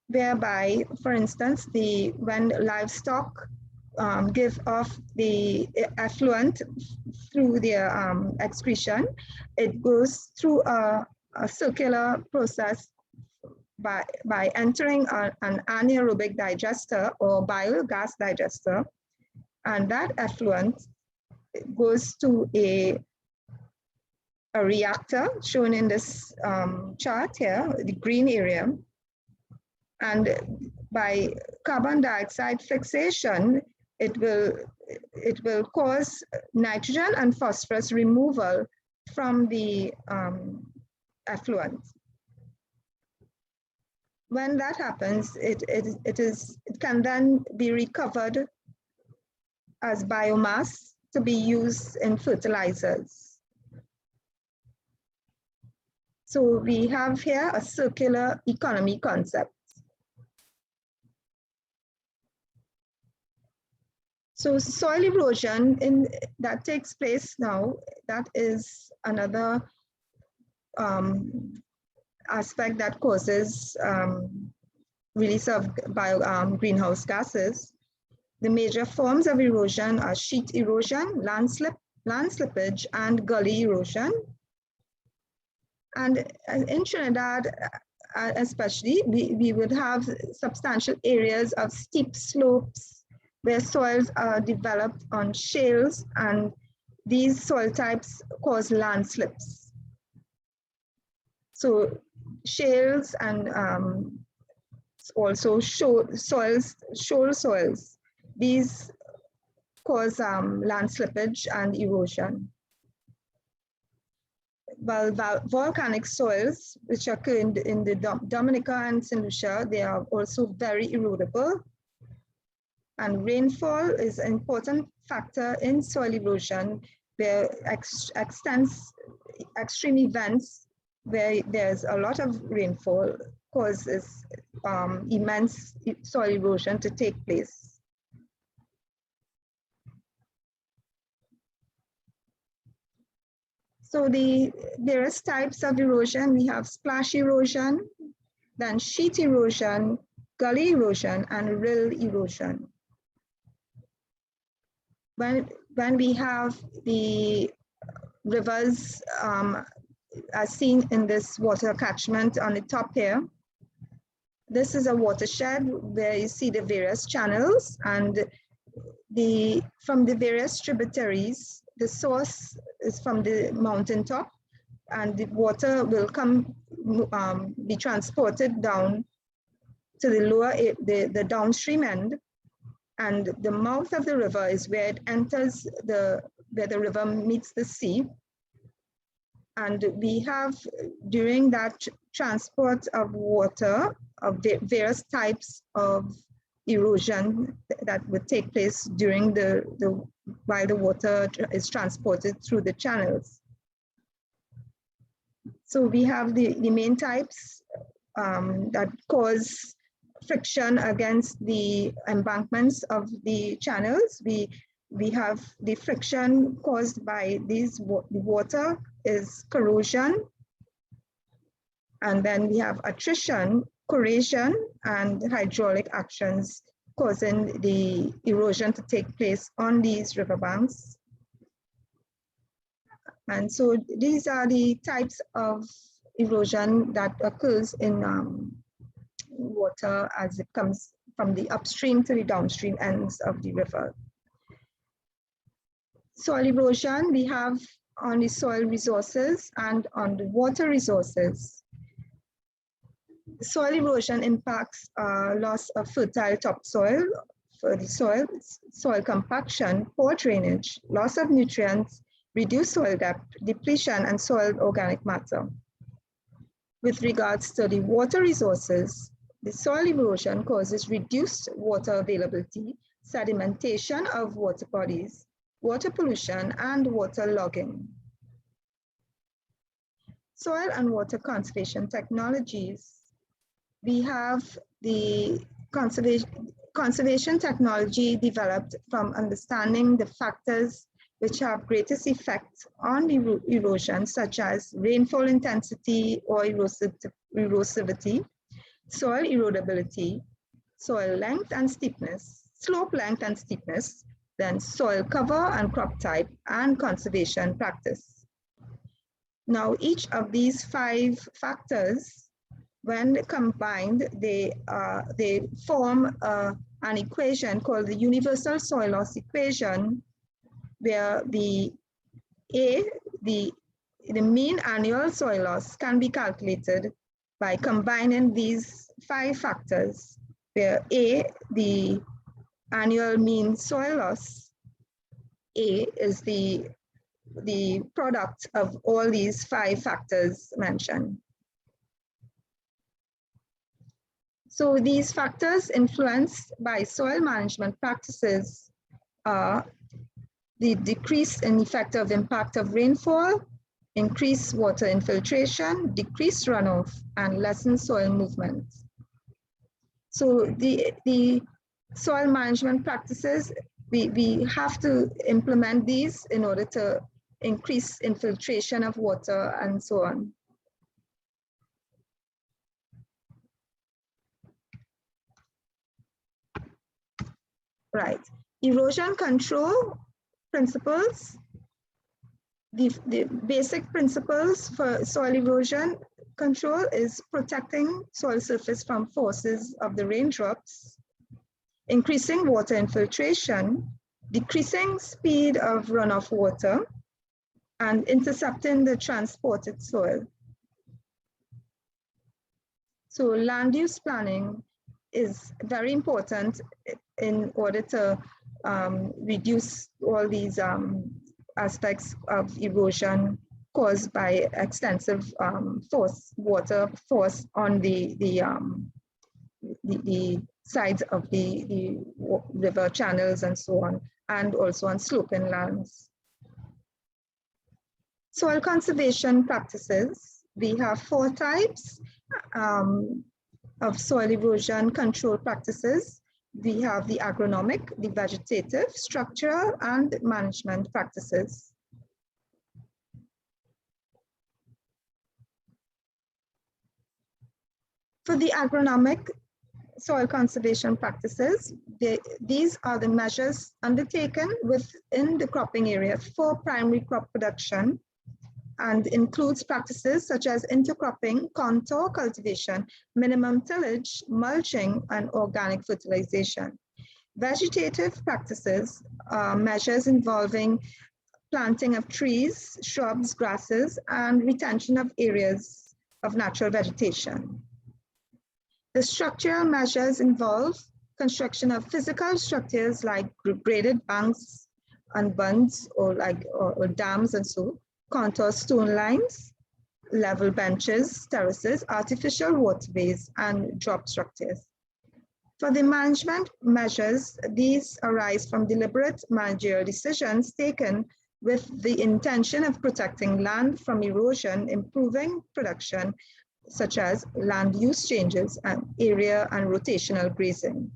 whereby, for instance, when livestock give off the effluent through their excretion, it goes through a circular process by entering an anaerobic digester or biogas digester, and that effluent goes to a reactor shown in this chart here, the green area, and by carbon dioxide fixation, it will cause nitrogen and phosphorus removal from the effluent. When that happens, it can then be recovered as biomass to be used in fertilizers. So we have here a circular economy concept. So soil erosion that takes place now, that is another aspect that causes release of greenhouse gases. The major forms of erosion are sheet erosion, land slippage, and gully erosion. And in Trinidad, especially, we would have substantial areas of steep slopes where soils are developed on shales, and these soil types cause landslips. So shales and also shoal soils, these cause land slippage and erosion. Well, volcanic soils, which occur in the Dominica and St. Lucia, they are also very erodible. And rainfall is an important factor in soil erosion, where extreme events where there's a lot of rainfall causes immense soil erosion to take place. So the various types of erosion, we have splash erosion, then sheet erosion, gully erosion, and rill erosion. When we have the rivers as seen in this water catchment on the top here, this is a watershed where you see the various channels, and from the various tributaries, the source is from the mountaintop, and the water will be transported down to the lower, the downstream end, and the mouth of the river is where it enters where the river meets the sea. And we have, during that transport of water, of various types of erosion that would take place during while the water is transported through the channels. So we have the main types that cause friction against the embankments of the channels. We have the friction caused by the water is corrosion, and then we have attrition, corrosion, and hydraulic actions causing the erosion to take place on these riverbanks. And so these are the types of erosion that occurs in water as it comes from the upstream to the downstream ends of the river. Soil erosion we have on the soil resources and on the water resources. Soil erosion impacts loss of fertile topsoil for the soil, soil compaction, poor drainage, loss of nutrients, reduced soil depth, depletion, and soil organic matter. With regards to the water resources, the soil erosion causes reduced water availability, sedimentation of water bodies, water pollution, and water logging. Soil and water conservation technologies. We have the conservation technology developed from understanding the factors which have greatest effect on the erosion, such as rainfall intensity or erosivity, soil erodibility, soil length and steepness, slope length and steepness, then soil cover and crop type, and conservation practice. Now, each of these 5 factors, when combined, they form an equation called the universal soil loss equation, where the mean annual soil loss can be calculated by combining these 5 factors, where A, the annual mean soil loss, A is the product of all these 5 factors mentioned. So these factors influenced by soil management practices are the decrease in effective impact of rainfall, increased water infiltration, decreased runoff, and lessened soil movement. So the soil management practices, we have to implement these in order to increase infiltration of water and so on. Right, erosion control principles. The basic principles for soil erosion control is protecting soil surface from forces of the raindrops, increasing water infiltration, decreasing speed of runoff water, and intercepting the transported soil. So land use planning is very important in order to reduce all these aspects of erosion caused by extensive water force on the sides of the river channels and so on, and also on sloping lands. Soil conservation practices. We have 4 types of soil erosion control practices. We have the agronomic, the vegetative, structural, and management practices. For the agronomic soil conservation practices. These are the measures undertaken within the cropping area for primary crop production and includes practices such as intercropping, contour cultivation, minimum tillage, mulching, and organic fertilization. Vegetative practices are measures involving planting of trees, shrubs, grasses, and retention of areas of natural vegetation. The structural measures involve construction of physical structures like graded banks and bunds or dams and so, contour stone lines, level benches, terraces, artificial waterways, and drop structures. For the management measures, these arise from deliberate managerial decisions taken with the intention of protecting land from erosion, improving production, such as land use changes and area and rotational grazing.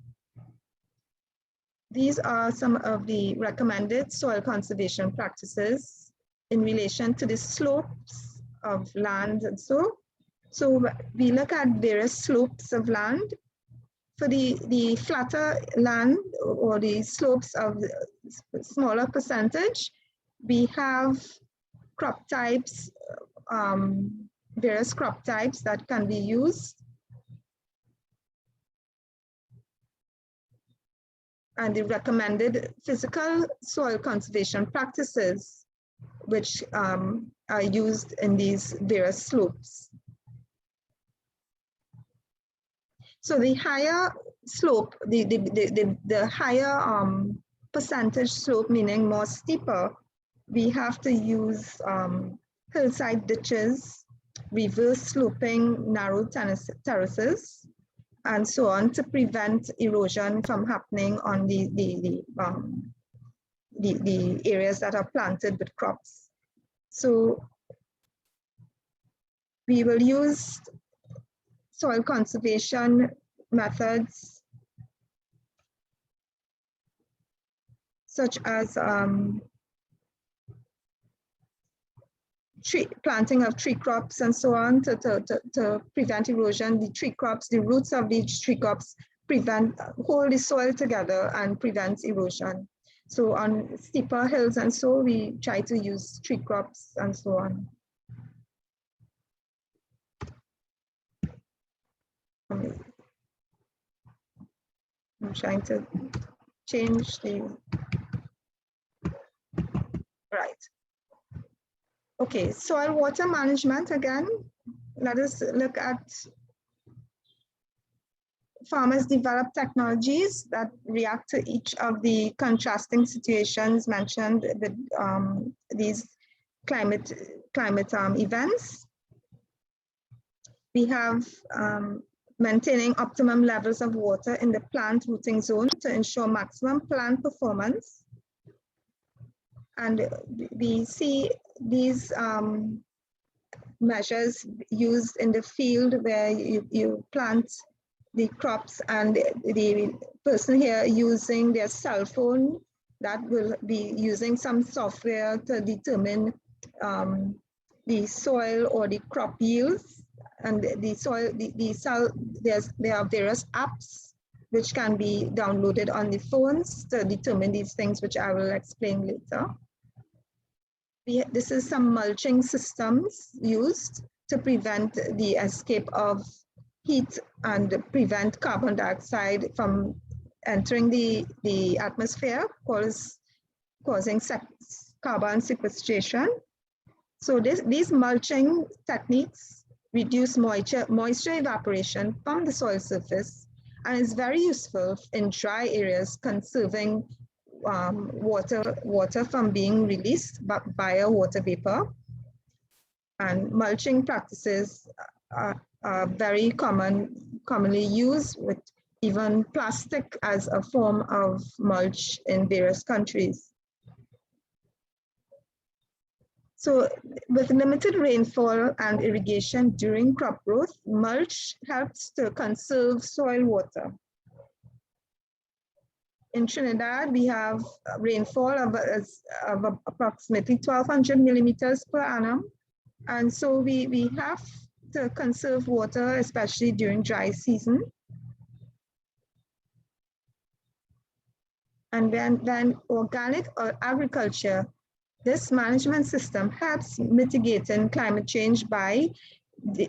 These are some of the recommended soil conservation practices in relation to the slopes of land and so. So we look at various slopes of land. For the flatter land or the slopes of the smaller percentage, we have crop types, various crop types that can be used. And the recommended physical soil conservation practices, which are used in these various slopes. So the higher slope, the higher percentage slope, meaning more steeper, we have to use hillside ditches, reverse sloping narrow terraces, and so on to prevent erosion from happening on the areas that are planted with crops. So we will use soil conservation methods such as planting of tree crops and so on to prevent erosion. The tree crops, the roots of these tree crops hold the soil together and prevent erosion. So on steeper hills and so, we try to use tree crops and so on. I'm trying to change the, right. Okay, soil water management again. Let us look at farmers develop technologies that react to each of the contrasting situations mentioned with these climate events. We have maintaining optimum levels of water in the plant rooting zone to ensure maximum plant performance. And we see these measures used in the field where you plant the crops, and the person here using their cell phone that will be using some software to determine the soil or the crop yields. And the soil, there are various apps which can be downloaded on the phones to determine these things, which I will explain later. This is some mulching systems used to prevent the escape of heat and prevent carbon dioxide from entering the atmosphere, causing carbon sequestration. So these mulching techniques reduce moisture evaporation from the soil surface, and is very useful in dry areas, conserving water from being released by a water vapor. And mulching practices are very commonly used, with even plastic as a form of mulch in various countries. So with limited rainfall and irrigation during crop growth, mulch helps to conserve soil water. In Trinidad, we have rainfall of approximately 1,200 millimeters per annum. And so we have to conserve water, especially during dry season. And then organic or agriculture, this management system helps mitigating climate change by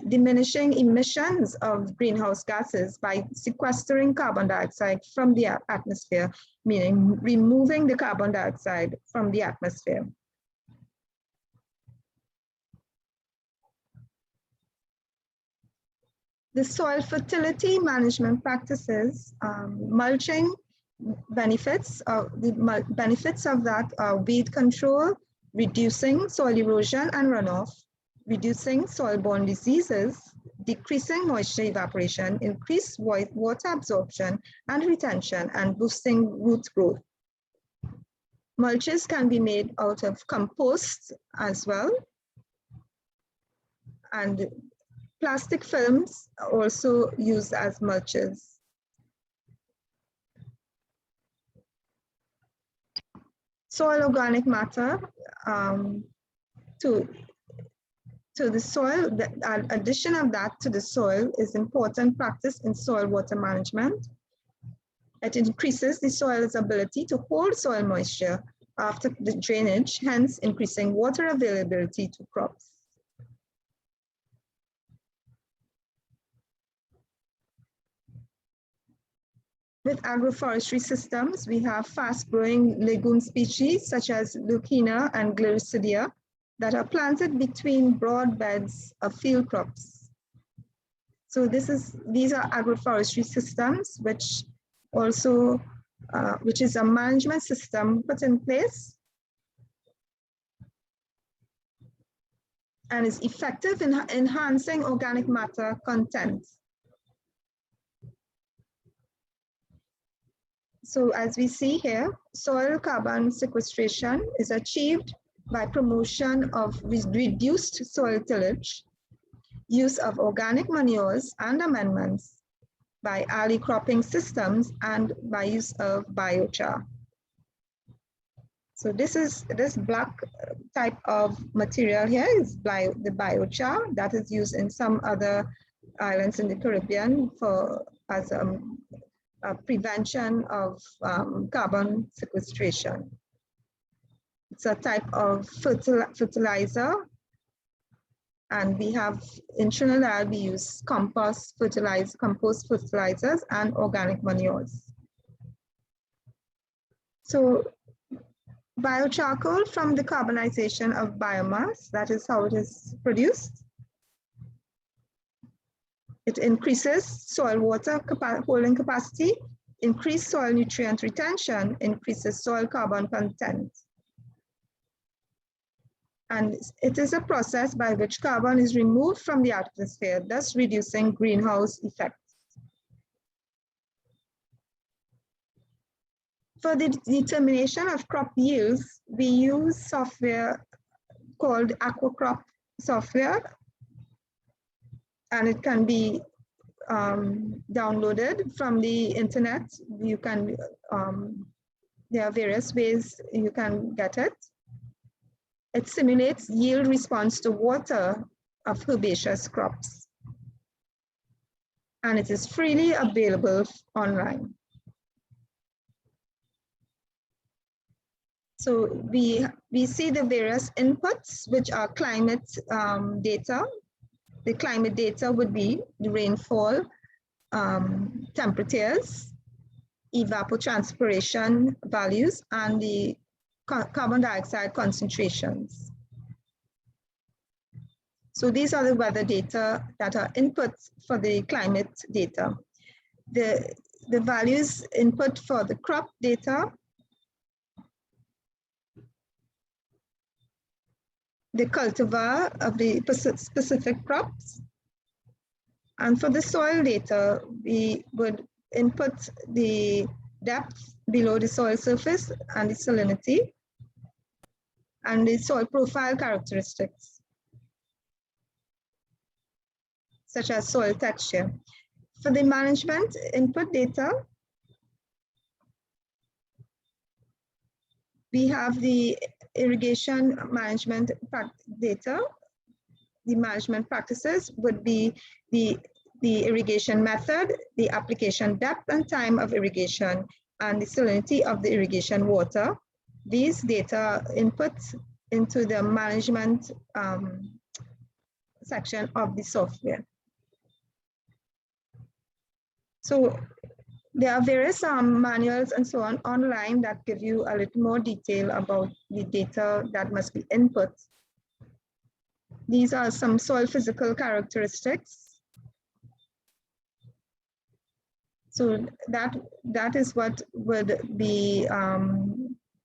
diminishing emissions of greenhouse gases by sequestering carbon dioxide from the atmosphere, meaning removing the carbon dioxide from the atmosphere. The soil fertility management practices, mulching benefits, the benefits of that are weed control, reducing soil erosion and runoff, reducing soil-borne diseases, decreasing moisture evaporation, increased water absorption and retention, and boosting root growth. Mulches can be made out of compost as well. And plastic films are also used as mulches. Soil organic matter to the soil, the addition of that to the soil is important practice in soil water management. It increases the soil's ability to hold soil moisture after the drainage, hence increasing water availability to crops. With agroforestry systems, we have fast-growing legume species such as Leucaena and Gliricidia that are planted between broad beds of field crops. So these are agroforestry systems, which also, which is a management system put in place and is effective in enhancing organic matter content. So as we see here, soil carbon sequestration is achieved by promotion of reduced soil tillage, use of organic manures and amendments, by alley cropping systems, and by use of biochar. So this black type of material here is the biochar that is used in some other islands in the Caribbean as a prevention of carbon sequestration. It's a type of fertilizer, and we have in Trinidad we use compost fertilizers and organic manures. So biocharcoal from the carbonization of biomass, that is how it is produced. It increases soil water holding capacity, increases soil nutrient retention, increases soil carbon content. And it is a process by which carbon is removed from the atmosphere, thus reducing greenhouse effects. For the determination of crop yields, we use software called AquaCrop software, and it can be downloaded from the internet. You can, there are various ways you can get it. It simulates yield response to water of herbaceous crops, and it is freely available online. So we see the various inputs, which are climate data. The climate data would be the rainfall, temperatures, evapotranspiration values, and the carbon dioxide concentrations. So these are the weather data that are inputs for the climate data. The values input for the crop data, the cultivar of the specific crops. And for the soil data, we would input the depth below the soil surface and the salinity, and the soil profile characteristics, such as soil texture. For the management input data, we have the irrigation management data. The management practices would be the irrigation method, the application depth and time of irrigation, and the salinity of the irrigation water. These data are input into the management section of the software. So there are various manuals and so on online that give you a little more detail about the data that must be input. These are some soil physical characteristics. So that is what would be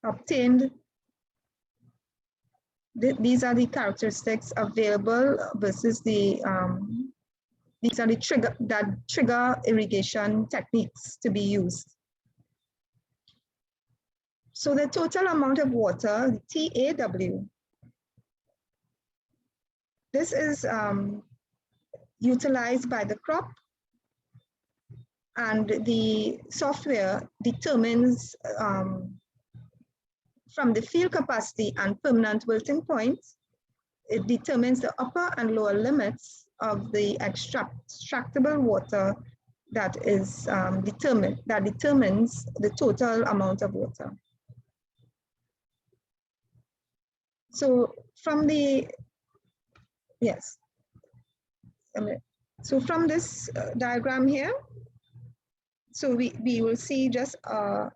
obtained. These are the characteristics available versus the these are the trigger irrigation techniques to be used. So the total amount of water, the TAW, this is utilized by the crop, and the software determines from the field capacity and permanent wilting points, it determines the upper and lower limits of the extractable water that is determines the total amount of water. So from the, yes. So from this diagram here, so we will see just a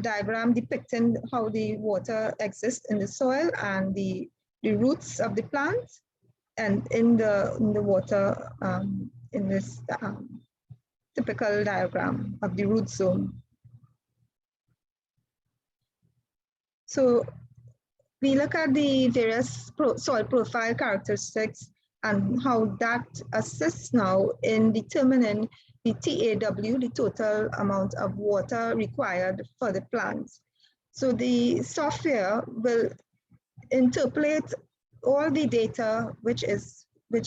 diagram depicting how the water exists in the soil and the roots of the plant and in the water in this typical diagram of the root zone. So we look at the various soil profile characteristics and how that assists now in determining the TAW, the total amount of water required for the plant. So the software will interpolate all the data which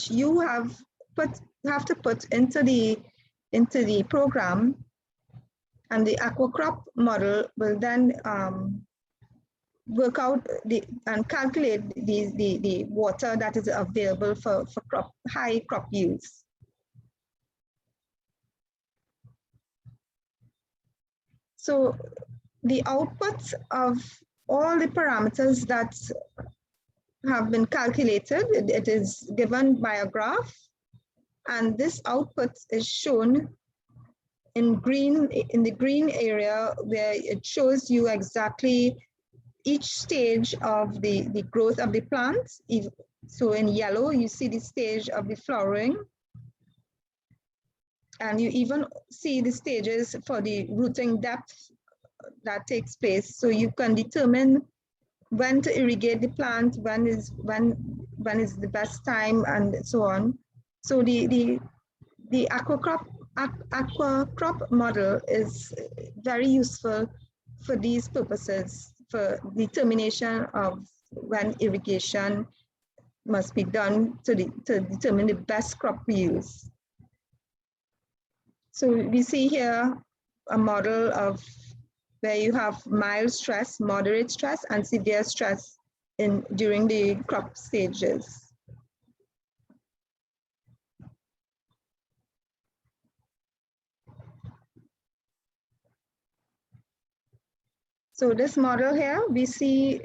you have to put into the program, and the aquacrop model will then work out and calculate the water that is available for high crop yields. So the output of all the parameters that have been calculated, it is given by a graph, and this output is shown in green, in the green area, where it shows you exactly each stage of the growth of the plant. So in yellow, you see the stage of the flowering, and you even see the stages for the rooting depth that takes place. So you can determine when to irrigate the plant, when is the best time, and so on. So the aquacrop model is very useful for these purposes, for determination of when irrigation must be done to determine the best crop yields. So we see here a model of where you have mild stress, moderate stress, and severe stress during the crop stages. So this model here, we see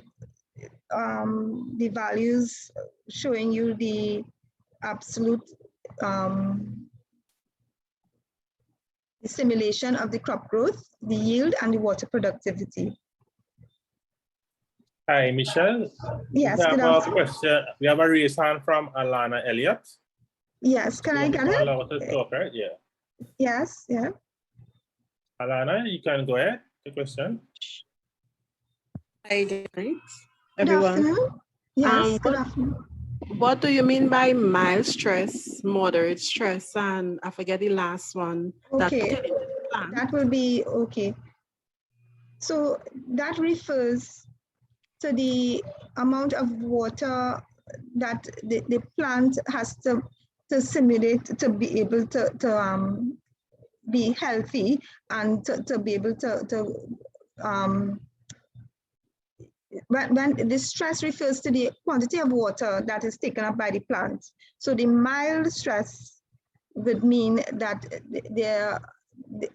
the values showing you the absolute the simulation of the crop growth, the yield, and the water productivity. Hi, Michelle. Yes, we have a question. We have a raised hand from Alana Elliott. Yes, can I get it? To talk, right? Yeah. Yes, yeah. Alana, you can go ahead. The question. Hi, good night, everyone. Good afternoon. Yes, good afternoon. What do you mean by mild stress, moderate stress, and I forget the last one? Okay, that will be okay. So that refers to the amount of water that the plant has to simulate to be able to be healthy and to be able to when the stress refers to the quantity of water that is taken up by the plant. So the mild stress would mean that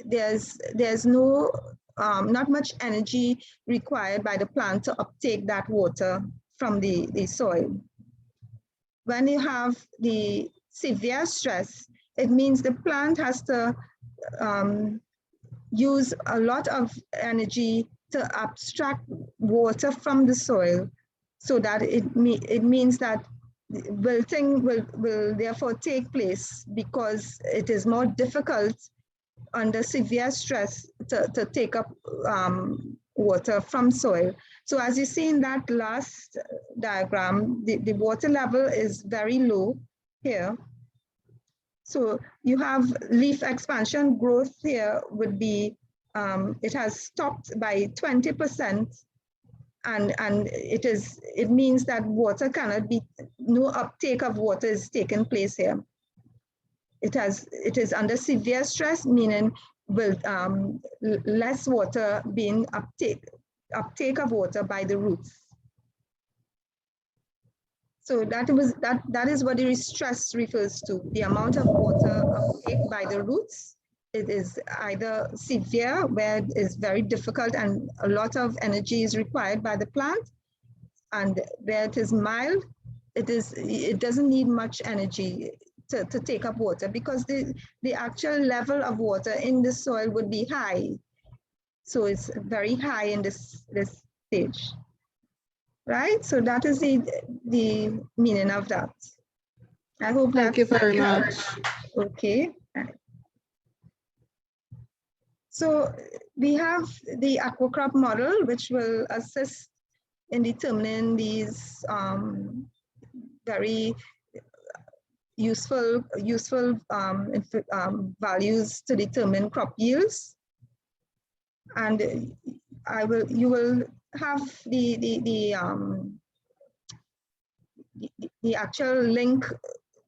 there's no not much energy required by the plant to uptake that water from the soil. When you have the severe stress, it means the plant has to use a lot of energy to abstract water from the soil, so that it means that wilting will therefore take place, because it is more difficult under severe stress to take up water from soil. So as you see in that last diagram, the water level is very low here. So you have leaf expansion growth here would be, it has stopped by 20%, and it means that water cannot be, no uptake of water is taking place here. It is under severe stress, meaning with less water being uptake of water by the roots. So that is what the stress refers to, the amount of water uptake by the roots. It is either severe, where it is very difficult and a lot of energy is required by the plant, and where it is mild, it doesn't need much energy to take up water, because the actual level of water in the soil would be high. So it's very high in this stage, right? So that is the meaning of that. I hope that. Thank you very much. Okay. So we have the aquacrop model, which will assist in determining these very useful values to determine crop yields. And you will have the actual link,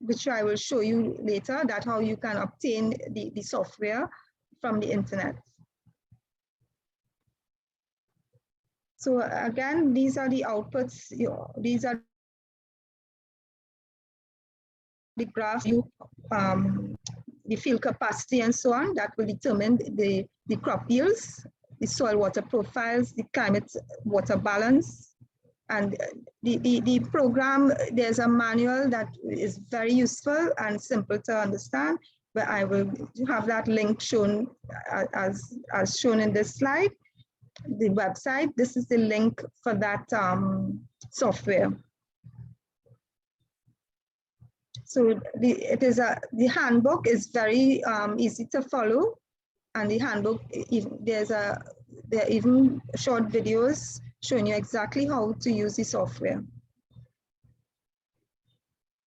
which I will show you later, that how you can obtain the software from the internet. So again, these are the outputs. These are the graphs, the field capacity and so on, that will determine the crop yields, the soil water profiles, the climate water balance. And the program, there's a manual that is very useful and simple to understand, but I will have that link shown as shown in this slide. The website, this is the link for that software. So the handbook is very easy to follow, and the handbook, there are even short videos showing you exactly how to use the software.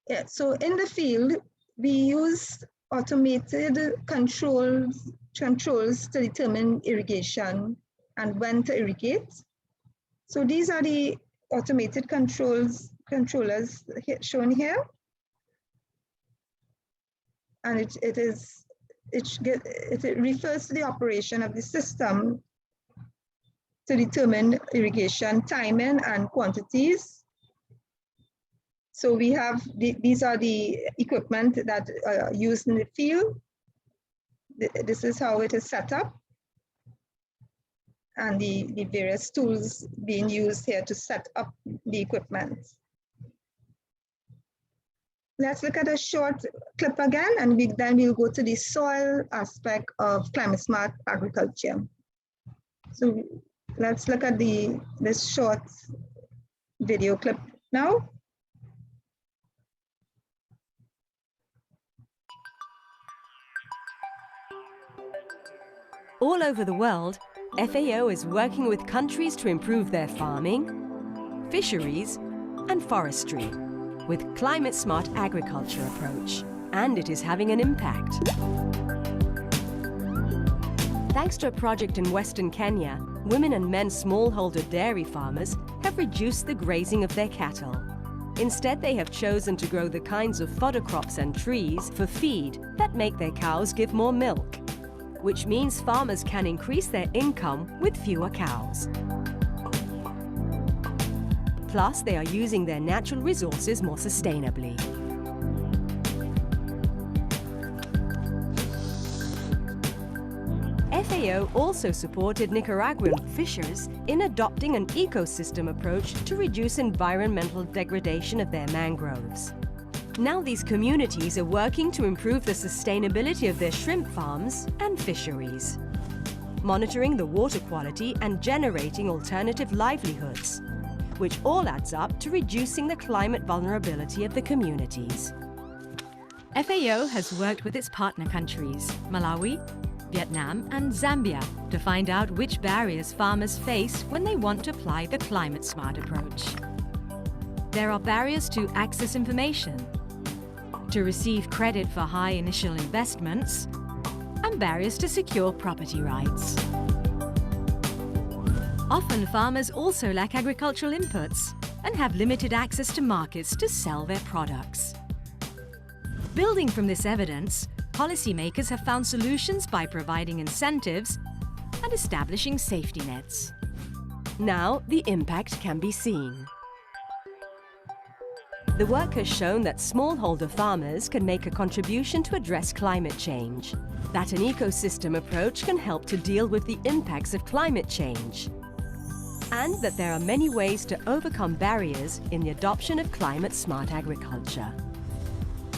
Yeah, so in the field, we use automated controls to determine irrigation and when to irrigate. So these are the automated controllers shown here. And it refers to the operation of the system to determine irrigation timing and quantities. So we have these are the equipment that are used in the field. This is how it is set up, and the various tools being used here to set up the equipment. Let's look at a short clip again, and then we'll go to the soil aspect of climate smart agriculture. So let's look at this short video clip now. All over the world, FAO is working with countries to improve their farming, fisheries, and forestry with climate smart agriculture approach, and it is having an impact. Thanks to a project in Western Kenya, women and men smallholder dairy farmers have reduced the grazing of their cattle. Instead, they have chosen to grow the kinds of fodder crops and trees for feed that make their cows give more milk, which means farmers can increase their income with fewer cows. Plus, they are using their natural resources more sustainably. FAO also supported Nicaraguan fishers in adopting an ecosystem approach to reduce environmental degradation of their mangroves. Now these communities are working to improve the sustainability of their shrimp farms and fisheries, monitoring the water quality and generating alternative livelihoods, which all adds up to reducing the climate vulnerability of the communities. FAO has worked with its partner countries, Malawi, Vietnam and Zambia, to find out which barriers farmers face when they want to apply the climate-smart approach. There are barriers to access information, to receive credit for high initial investments, and barriers to secure property rights. Often farmers also lack agricultural inputs and have limited access to markets to sell their products. Building from this evidence, policymakers have found solutions by providing incentives and establishing safety nets. Now the impact can be seen. The work has shown that smallholder farmers can make a contribution to address climate change, that an ecosystem approach can help to deal with the impacts of climate change, and that there are many ways to overcome barriers in the adoption of climate-smart agriculture.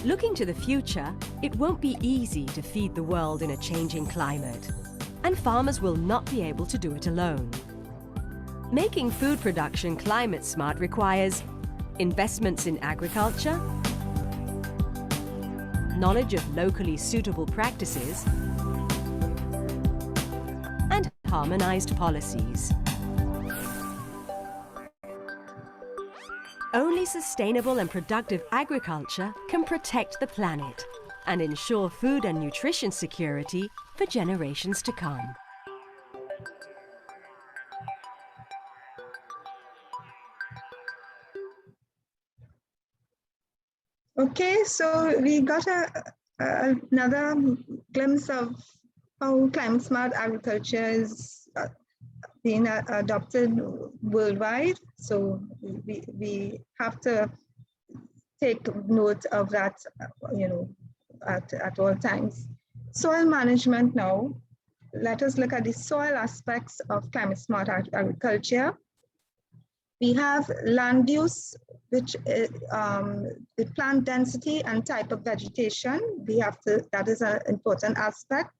Looking to the future, it won't be easy to feed the world in a changing climate, and farmers will not be able to do it alone. Making food production climate-smart requires investments in agriculture, knowledge of locally suitable practices, and harmonized policies. Only sustainable and productive agriculture can protect the planet and ensure food and nutrition security for generations to come. Okay, so we got another glimpse of how climate-smart agriculture is being adopted worldwide. So we have to take note of that, at all times. Soil management now. Let us look at the soil aspects of climate-smart agriculture. We have land use, which is the plant density and type of vegetation. That is an important aspect.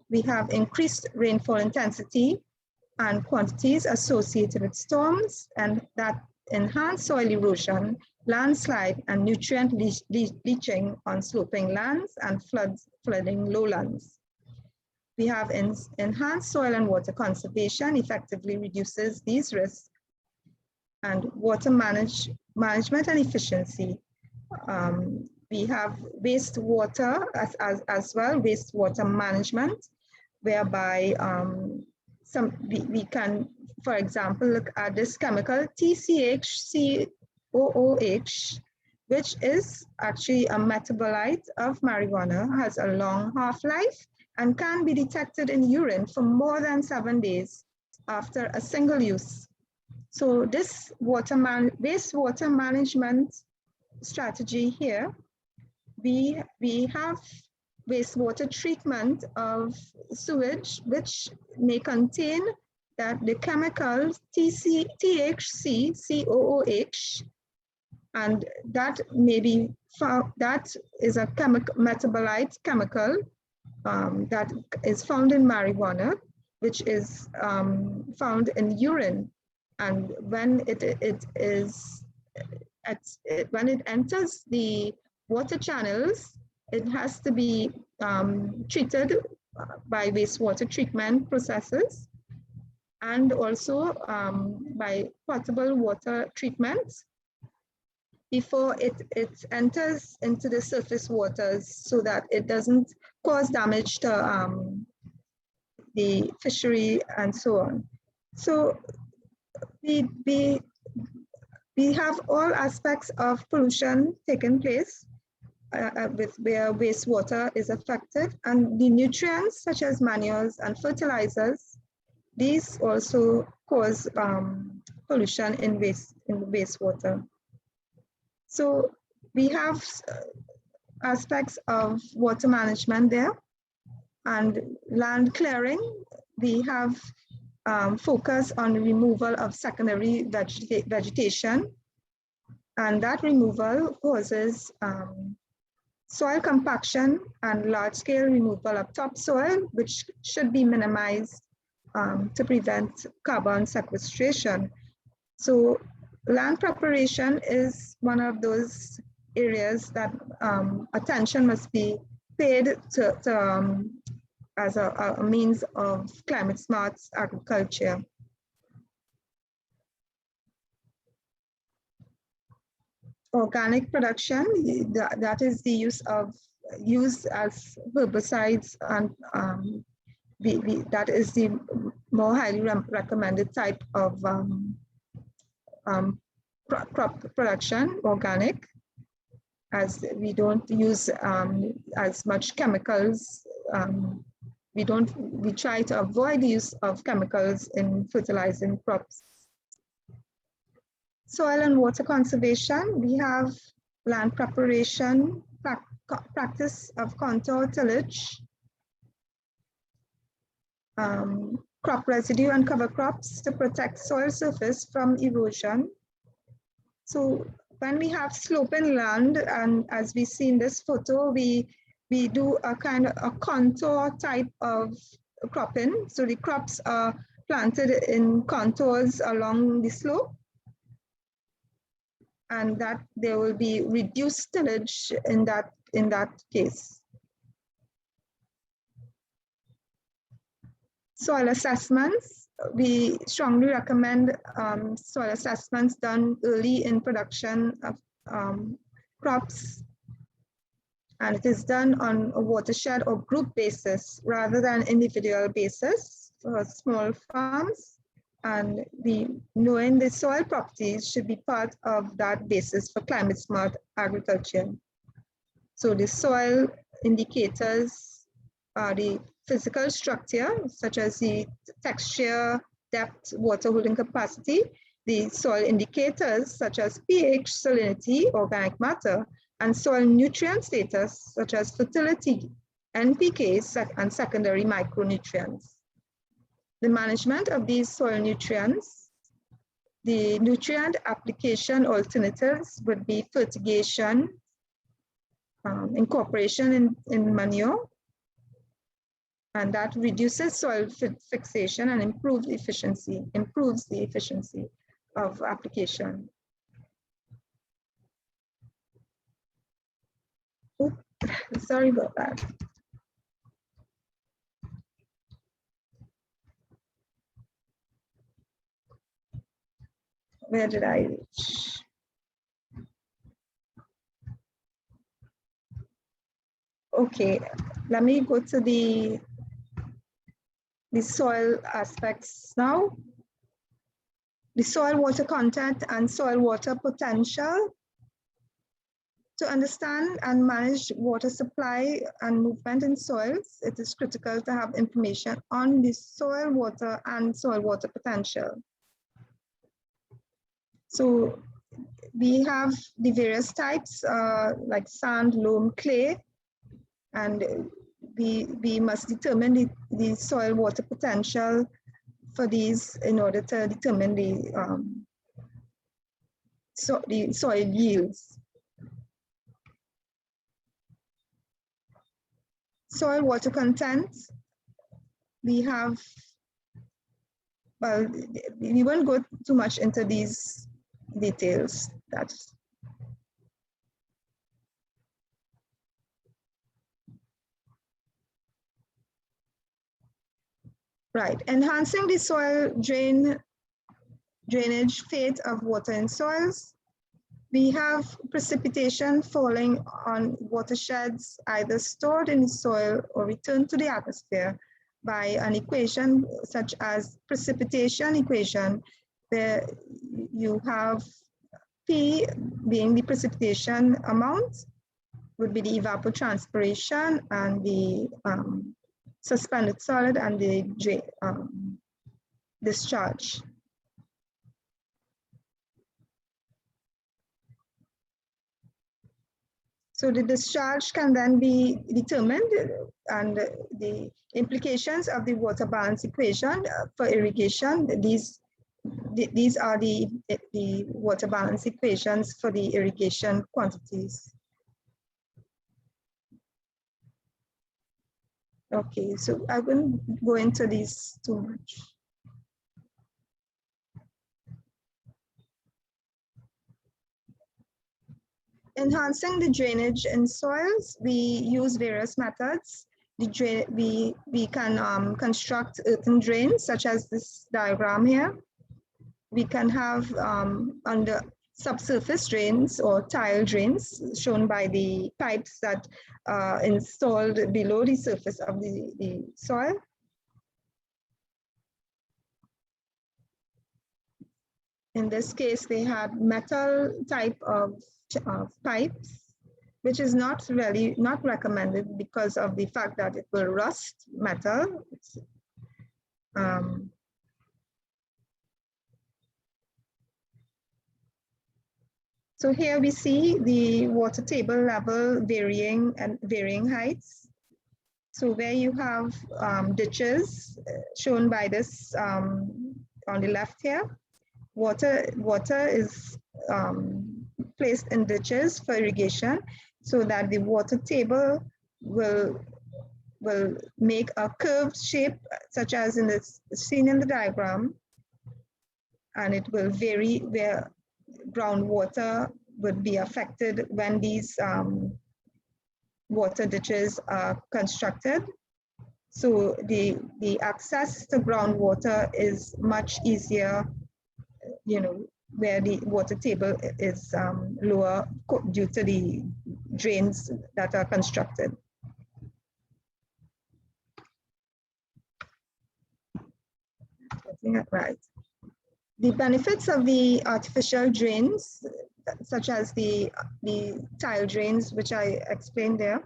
We have increased rainfall intensity and quantities associated with storms, and that enhance soil erosion, landslide, and nutrient leaching on sloping lands and flooding lowlands. We have enhanced soil and water conservation, effectively reduces these risks, and water management and efficiency. We have wastewater as well, wastewater management, whereby we can, for example, look at this chemical TCH-COOH, which is actually a metabolite of marijuana, has a long half-life, and can be detected in urine for more than 7 days after a single use. So this wastewater management strategy here, we have wastewater treatment of sewage, which may contain the chemical THC-COOH, and that may be found, that is a metabolite chemical that is found in marijuana, which is found in urine. And when it enters the water channels, it has to be treated by wastewater treatment processes, and also by potable water treatment before it enters into the surface waters, so that it doesn't cause damage to the fishery and so on. So we have all aspects of pollution taking place where wastewater is affected, and the nutrients such as manures and fertilizers, these also cause pollution in wastewater. So we have aspects of water management there. And land clearing, we have focus on removal of secondary vegetation, and that removal causes soil compaction and large-scale removal of topsoil, which should be minimized to prevent carbon sequestration. So land preparation is one of those areas that attention must be paid to as a means of climate smart agriculture. Organic production, that is the use as herbicides, and that is the more highly recommended type of crop production, organic, as we don't use as much chemicals. We try to avoid the use of chemicals in fertilizing crops. Soil and water conservation, we have land preparation, practice of contour tillage, crop residue and cover crops to protect soil surface from erosion. So when we have sloping land, and as we see in this photo, we do a kind of a contour type of cropping. So the crops are planted in contours along the slope, and that there will be reduced tillage in that case. Soil assessments, we strongly recommend soil assessments done early in production of crops, and it is done on a watershed or group basis rather than individual basis for small farms. And knowing the soil properties should be part of that basis for climate smart agriculture. So the soil indicators are the physical structure, such as the texture, depth, water holding capacity, the soil indicators, such as pH, salinity, organic matter, and soil nutrient status, such as fertility, NPKs, and secondary micronutrients. The management of these soil nutrients, the nutrient application alternatives would be fertigation, incorporation in manure, and that reduces soil fixation and improves the efficiency of application. Oops, sorry about that. Where did I reach? Okay, let me go to the soil aspects now. The soil water content and soil water potential. To understand and manage water supply and movement in soils, it is critical to have information on the soil water and soil water potential. So we have the various types like sand, loam, clay, and we must determine the soil water potential for these in order to determine the soil yields. Soil water content, we have, well, we won't go too much into these details. Right, enhancing the soil drainage fate of water in soils. We have precipitation falling on watersheds, either stored in the soil or returned to the atmosphere by an equation such as precipitation equation, where you have P being the precipitation amount, would be the evapotranspiration, and the suspended solid and the discharge. So So the discharge can then be determined, and the implications of the water balance equation for irrigation, these are the water balance equations for the irrigation quantities. Okay, so I won't go into these too much. Enhancing the drainage in soils, we use various methods. We can construct earthen drains, such as this diagram here. We can have under subsurface drains or tile drains, shown by the pipes that are installed below the surface of the soil. In this case, they had metal type of pipes, which is not recommended because of the fact that it will rust metal. So here we see the water table level varying heights. So where you have ditches shown by this on the left here, water is placed in ditches for irrigation, so that the water table will make a curved shape, such as in this seen in the diagram, and it will vary where groundwater would be affected when these water ditches are constructed. So the access to groundwater is much easier, where the water table is lower due to the drains that are constructed. Right. The benefits of the artificial drains, such as the tile drains, which I explained there,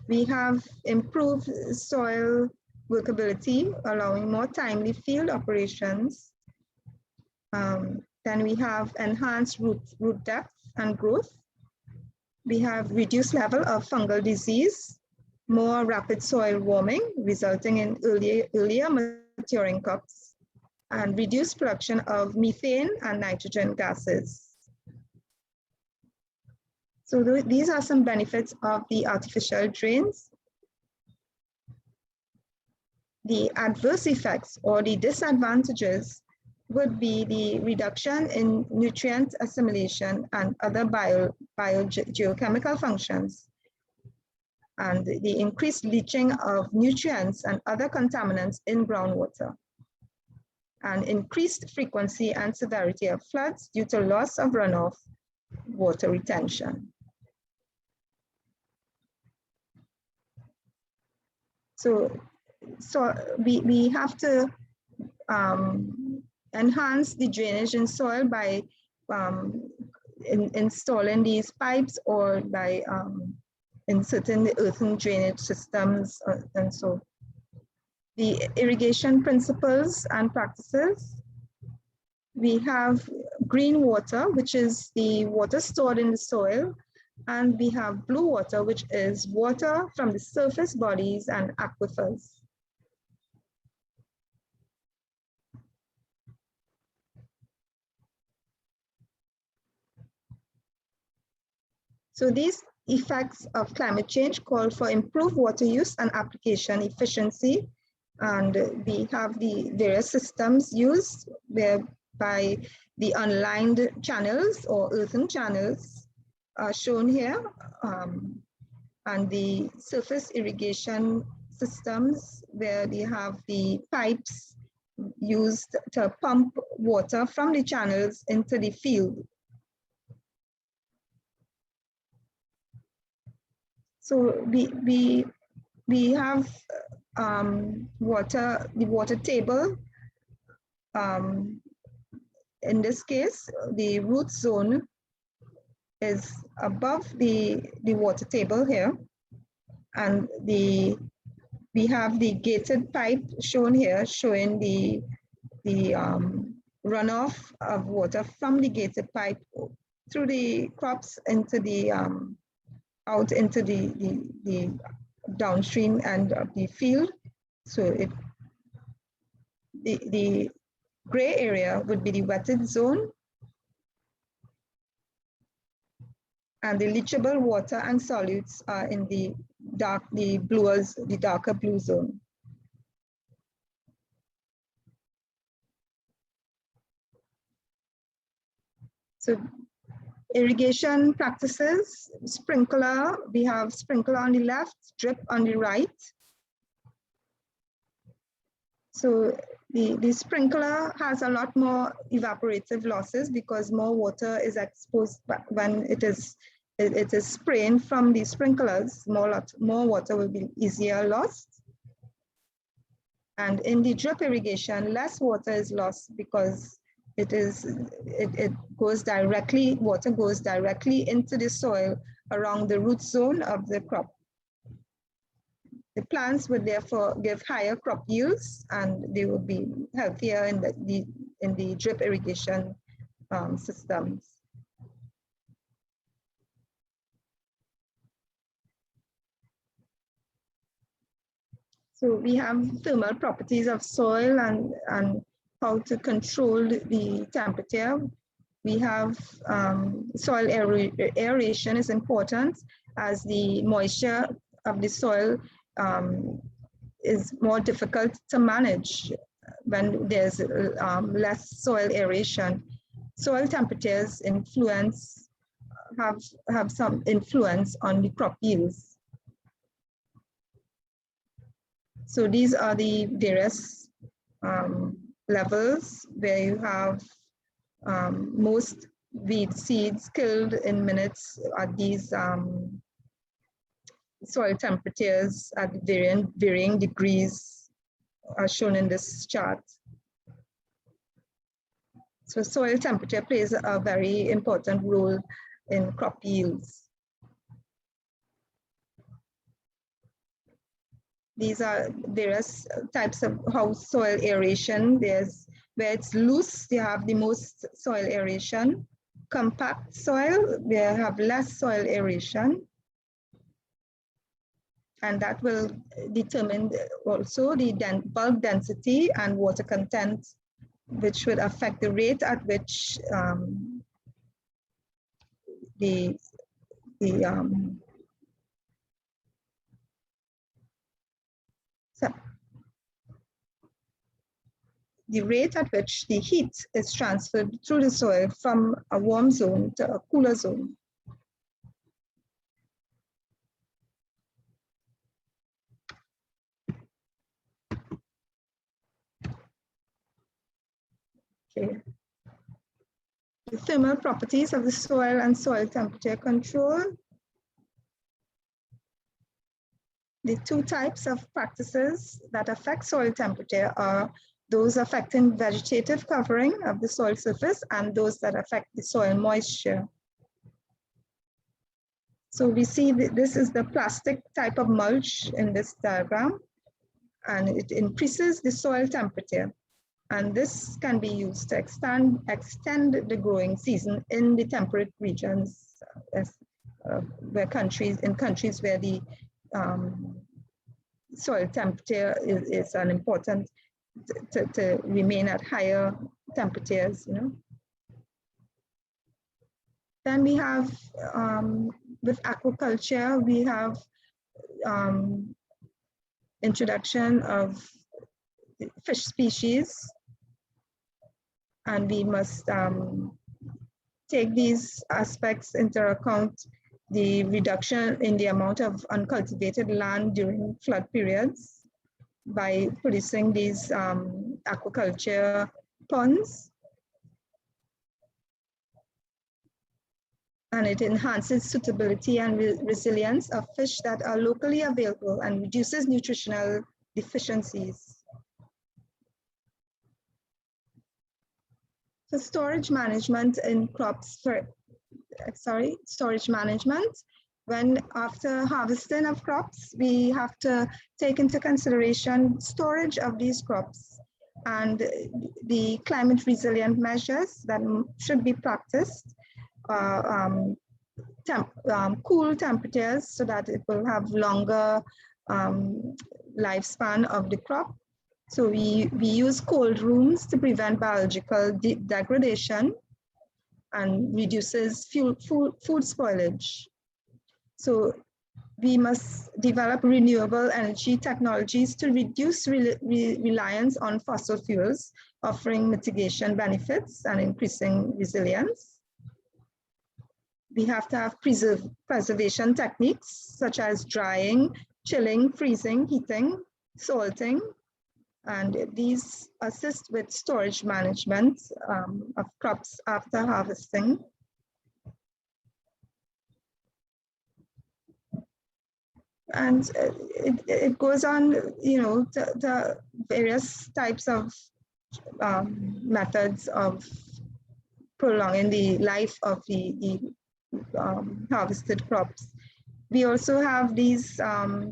we have improved soil workability, allowing more timely field operations. Then we have enhanced root depth and growth. We have reduced level of fungal disease, more rapid soil warming, resulting in earlier maturing crops, and reduced production of methane and nitrogen gases. So these are some benefits of the artificial drains. The adverse effects or the disadvantages would be the reduction in nutrient assimilation and other biogeochemical functions, and the increased leaching of nutrients and other contaminants in groundwater, and increased frequency and severity of floods due to loss of runoff water retention. So we have to enhance the drainage in soil by installing these pipes, or by inserting the earthen drainage systems, and so. The irrigation principles and practices. We have green water, which is the water stored in the soil, and we have blue water, which is water from the surface bodies and aquifers. So these effects of climate change call for improved water use and application efficiency. And we have the various systems used, whereby the unlined channels or earthen channels are shown here, and the surface irrigation systems, where they have the pipes used to pump water from the channels into the field. So we have the water table. In this case, the root zone is above the water table here, and we have the gated pipe shown here, showing the runoff of water from the gated pipe through the crops into the out into the downstream end of the field. So the gray area would be the wetted zone, and the leachable water and solutes are in the darker blue zone. So irrigation practices, sprinkler, we have sprinkler on the left, drip on the right. So the sprinkler has a lot more evaporative losses because more water is exposed when it is spraying from the sprinklers. More water will be easier lost. And in the drip irrigation, less water is lost because water goes directly into the soil around the root zone of the crop. The plants would therefore give higher crop yields, and they will be healthier in the drip irrigation systems. So we have thermal properties of soil and how to control the temperature. We have soil aeration is important, as the moisture of the soil is more difficult to manage when there's less soil aeration. Soil temperatures have some influence on the crop yields. So these are the various levels where you have most weed seeds killed in minutes at these soil temperatures at varying degrees as shown in this chart. So soil temperature plays a very important role in crop yields. These are various types of soil aeration. There's where it's loose, they have the most soil aeration. Compact soil, they have less soil aeration. And that will determine also the bulk density and water content, which would affect the rate at which the rate at which the heat is transferred through the soil from a warm zone to a cooler zone. Okay. The thermal properties of the soil and soil temperature control. The two types of practices that affect soil temperature are those affecting vegetative covering of the soil surface and those that affect the soil moisture. So we see that this is the plastic type of mulch in this diagram, and it increases the soil temperature. And this can be used to extend the growing season in the temperate regions, in countries where the soil temperature is an important to remain at higher temperatures, you know. Then we have with aquaculture, we have introduction of fish species, and we must take these aspects into account, the reduction in the amount of uncultivated land during flood periods by producing these aquaculture ponds. And it enhances suitability and resilience of fish that are locally available and reduces nutritional deficiencies. So storage management in crops, storage management. When after harvesting of crops, we have to take into consideration storage of these crops and the climate resilient measures that should be practiced cool temperatures so that it will have longer lifespan of the crop. So we use cold rooms to prevent biological degradation and reduces food spoilage. So we must develop renewable energy technologies to reduce reliance on fossil fuels, offering mitigation benefits and increasing resilience. We have to have preservation techniques such as drying, chilling, freezing, heating, salting, and these assist with storage management of crops after harvesting. And it goes on, you know, the various types of methods of prolonging the life of the harvested crops. We also have these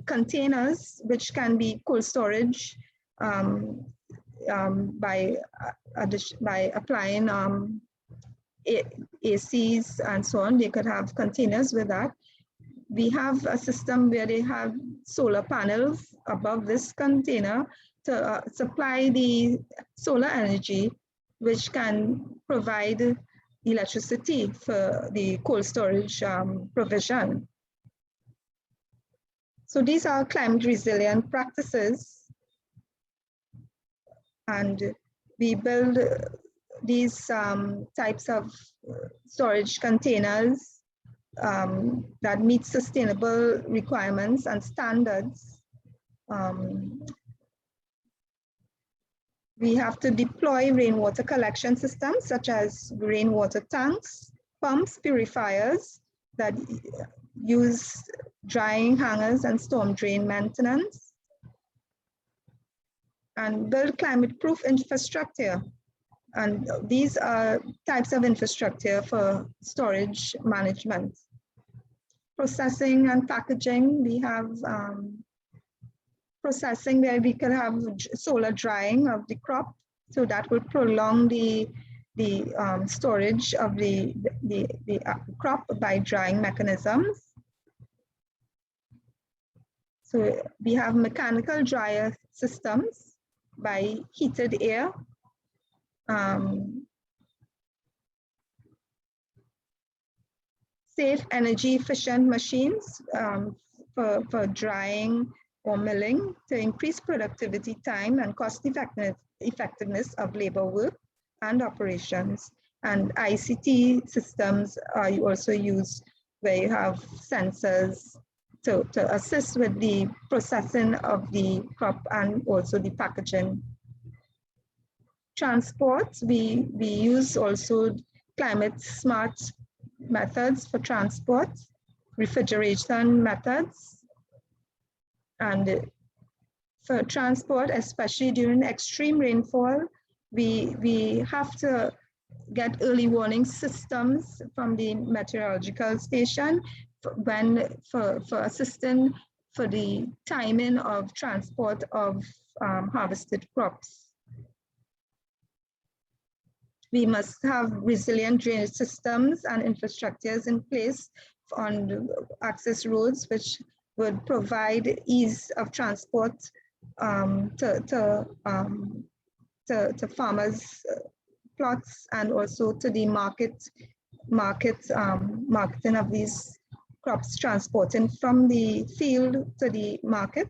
containers, which can be cold storage by applying ACs and so on. They could have containers with that. We have a system where they have solar panels above this container to supply the solar energy, which can provide electricity for the cold storage provision. So these are climate resilient practices, and we build these types of storage containers that meet sustainable requirements and standards. We have to deploy rainwater collection systems such as rainwater tanks, pumps, purifiers that use drying hangers and storm drain maintenance, and build climate-proof infrastructure. And these are types of infrastructure for storage management. Processing and packaging, we have processing where we can have solar drying of the crop, so that will prolong the storage of the crop by drying mechanisms. So we have mechanical dryer systems by heated air. Safe, energy efficient machines for drying or milling to increase productivity, time, and cost effectiveness of labor work and operations. And ICT systems are also used where you have sensors to assist with the processing of the crop and also the packaging. Transport, we use also climate smart methods for transport, refrigeration methods, and for transport, especially during extreme rainfall, we have to get early warning systems from the meteorological station for assistance for the timing of transport of harvested crops. We must have resilient drainage systems and infrastructures in place on access roads, which would provide ease of transport to farmers' plots and also to the marketing of these crops, transporting from the field to the market,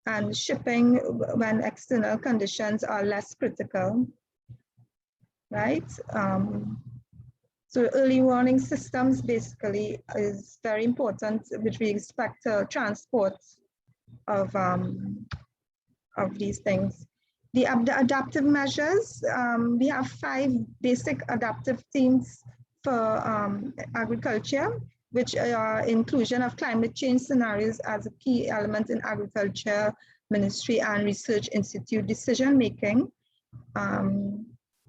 and shipping when external conditions are less critical, right? So early warning systems basically is very important, which we expect to transport of these things. The adaptive measures, we have 5 basic adaptive themes for agriculture, which are inclusion of climate change scenarios as a key element in agriculture, ministry, and research institute decision-making.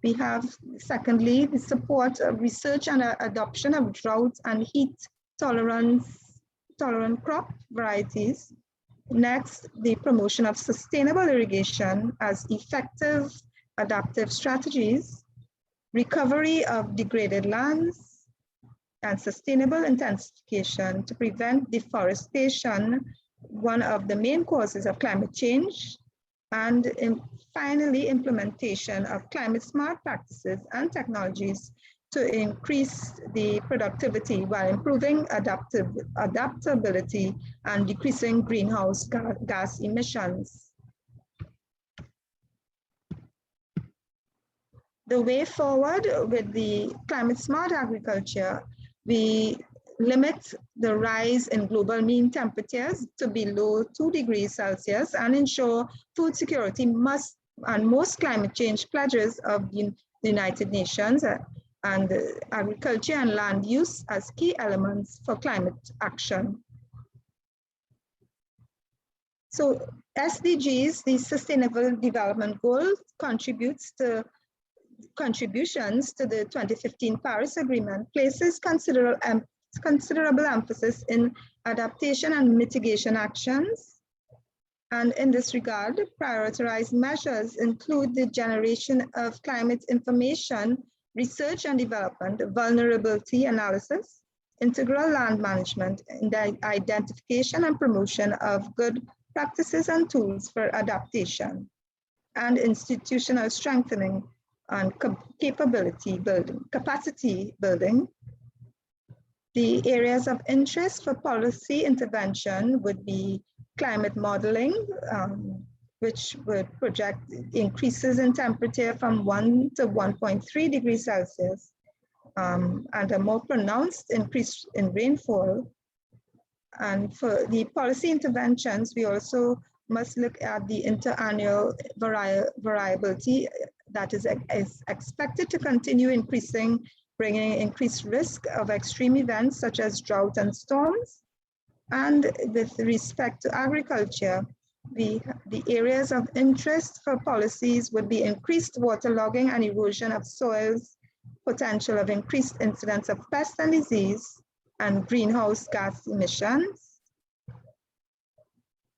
We have, secondly, the support of research and adoption of drought and heat tolerant crop varieties. Next, the promotion of sustainable irrigation as effective adaptive strategies. recovery of degraded lands, and sustainable intensification to prevent deforestation, one of the main causes of climate change, and finally, implementation of climate smart practices and technologies to increase the productivity while improving adaptability and decreasing greenhouse gas emissions. The way forward with the climate smart agriculture, we limit the rise in global mean temperatures to below 2 degrees Celsius and ensure food security and most climate change pledges of the United Nations and agriculture and land use as key elements for climate action. So SDGs, the Sustainable Development Goals, contributions to the 2015 Paris Agreement, places considerable emphasis in adaptation and mitigation actions. And in this regard, prioritized measures include the generation of climate information, research and development, vulnerability analysis, integral land management, and the identification and promotion of good practices and tools for adaptation, and institutional strengthening and capacity building. The areas of interest for policy intervention would be climate modeling, which would project increases in temperature from 1 to 1.3 degrees Celsius, and a more pronounced increase in rainfall. And for the policy interventions, we also must look at the interannual variability that is expected to continue increasing, bringing increased risk of extreme events such as drought and storms. And with respect to agriculture, the areas of interest for policies would be increased waterlogging and erosion of soils, potential of increased incidence of pest and disease, and greenhouse gas emissions.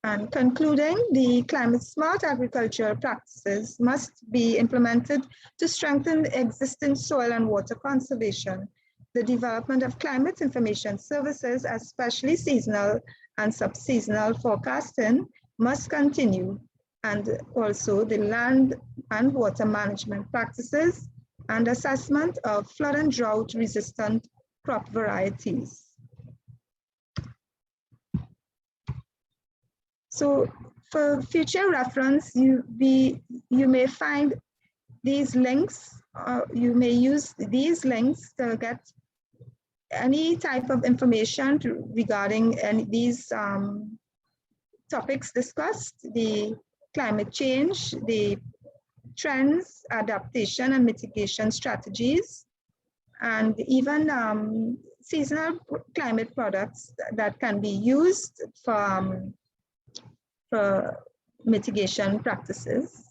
And concluding, the climate smart agricultural practices must be implemented to strengthen existing soil and water conservation. The development of climate information services, especially seasonal and sub-seasonal forecasting, must continue, and also the land and water management practices and assessment of flood and drought resistant crop varieties. So for future reference, you may find these links, you may use these links to get any type of information regarding these topics discussed, the climate change, the trends, adaptation and mitigation strategies, and even seasonal climate products that can be used for mitigation practices.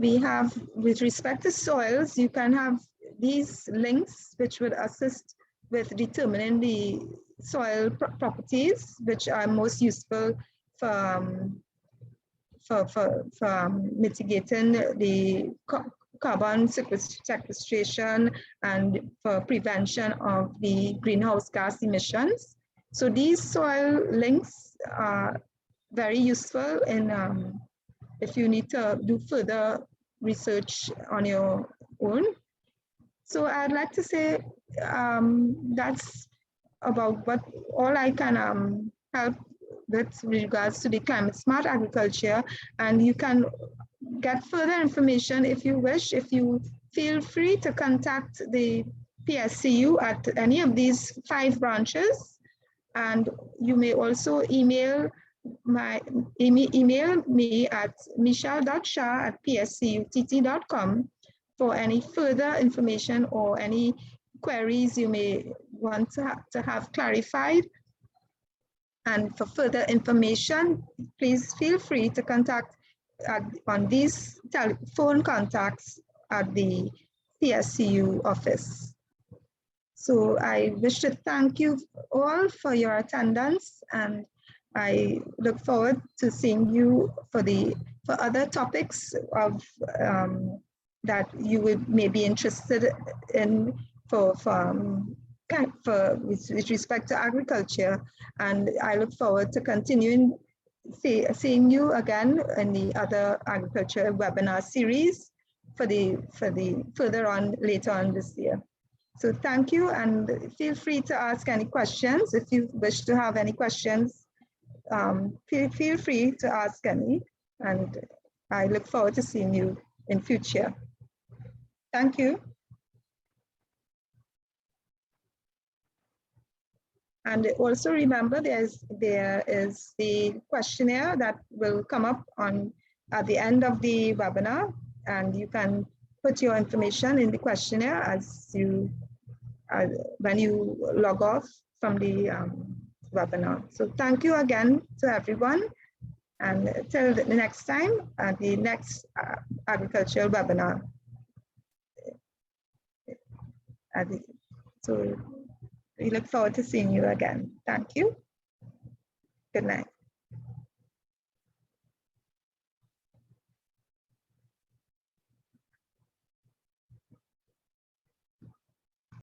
We have, with respect to soils, you can have these links which would assist with determining the soil properties, which are most useful for mitigating the carbon sequestration and for prevention of the greenhouse gas emissions. So these soil links are very useful in if you need to do further research on your own. So I'd like to say that's about all I can help with regards to the climate smart agriculture, and you can get further information if you wish. If you feel free to contact the PSCU at any of these 5 branches, and you may also email me at michelle.shah@pscutt.com for any further information or any queries you may want to have clarified. And for further information, please feel free to contact on these telephone contacts at the PSCU office. So I wish to thank you all for your attendance, and I look forward to seeing you for other topics of that you would may be interested in with respect to agriculture. And I look forward to continuing seeing you again in the other agriculture webinar series for the further on later on this year. So thank you, and feel free to ask any questions. If you wish to have any questions, feel free to ask any, and I look forward to seeing you in future. Thank you. And also remember, there is the questionnaire that will come up at the end of the webinar, and you can put your information in the questionnaire when you log off from the webinar. So thank you again to everyone, and till the next time at the next agricultural webinar. So we look forward to seeing you again. Thank you. Good night.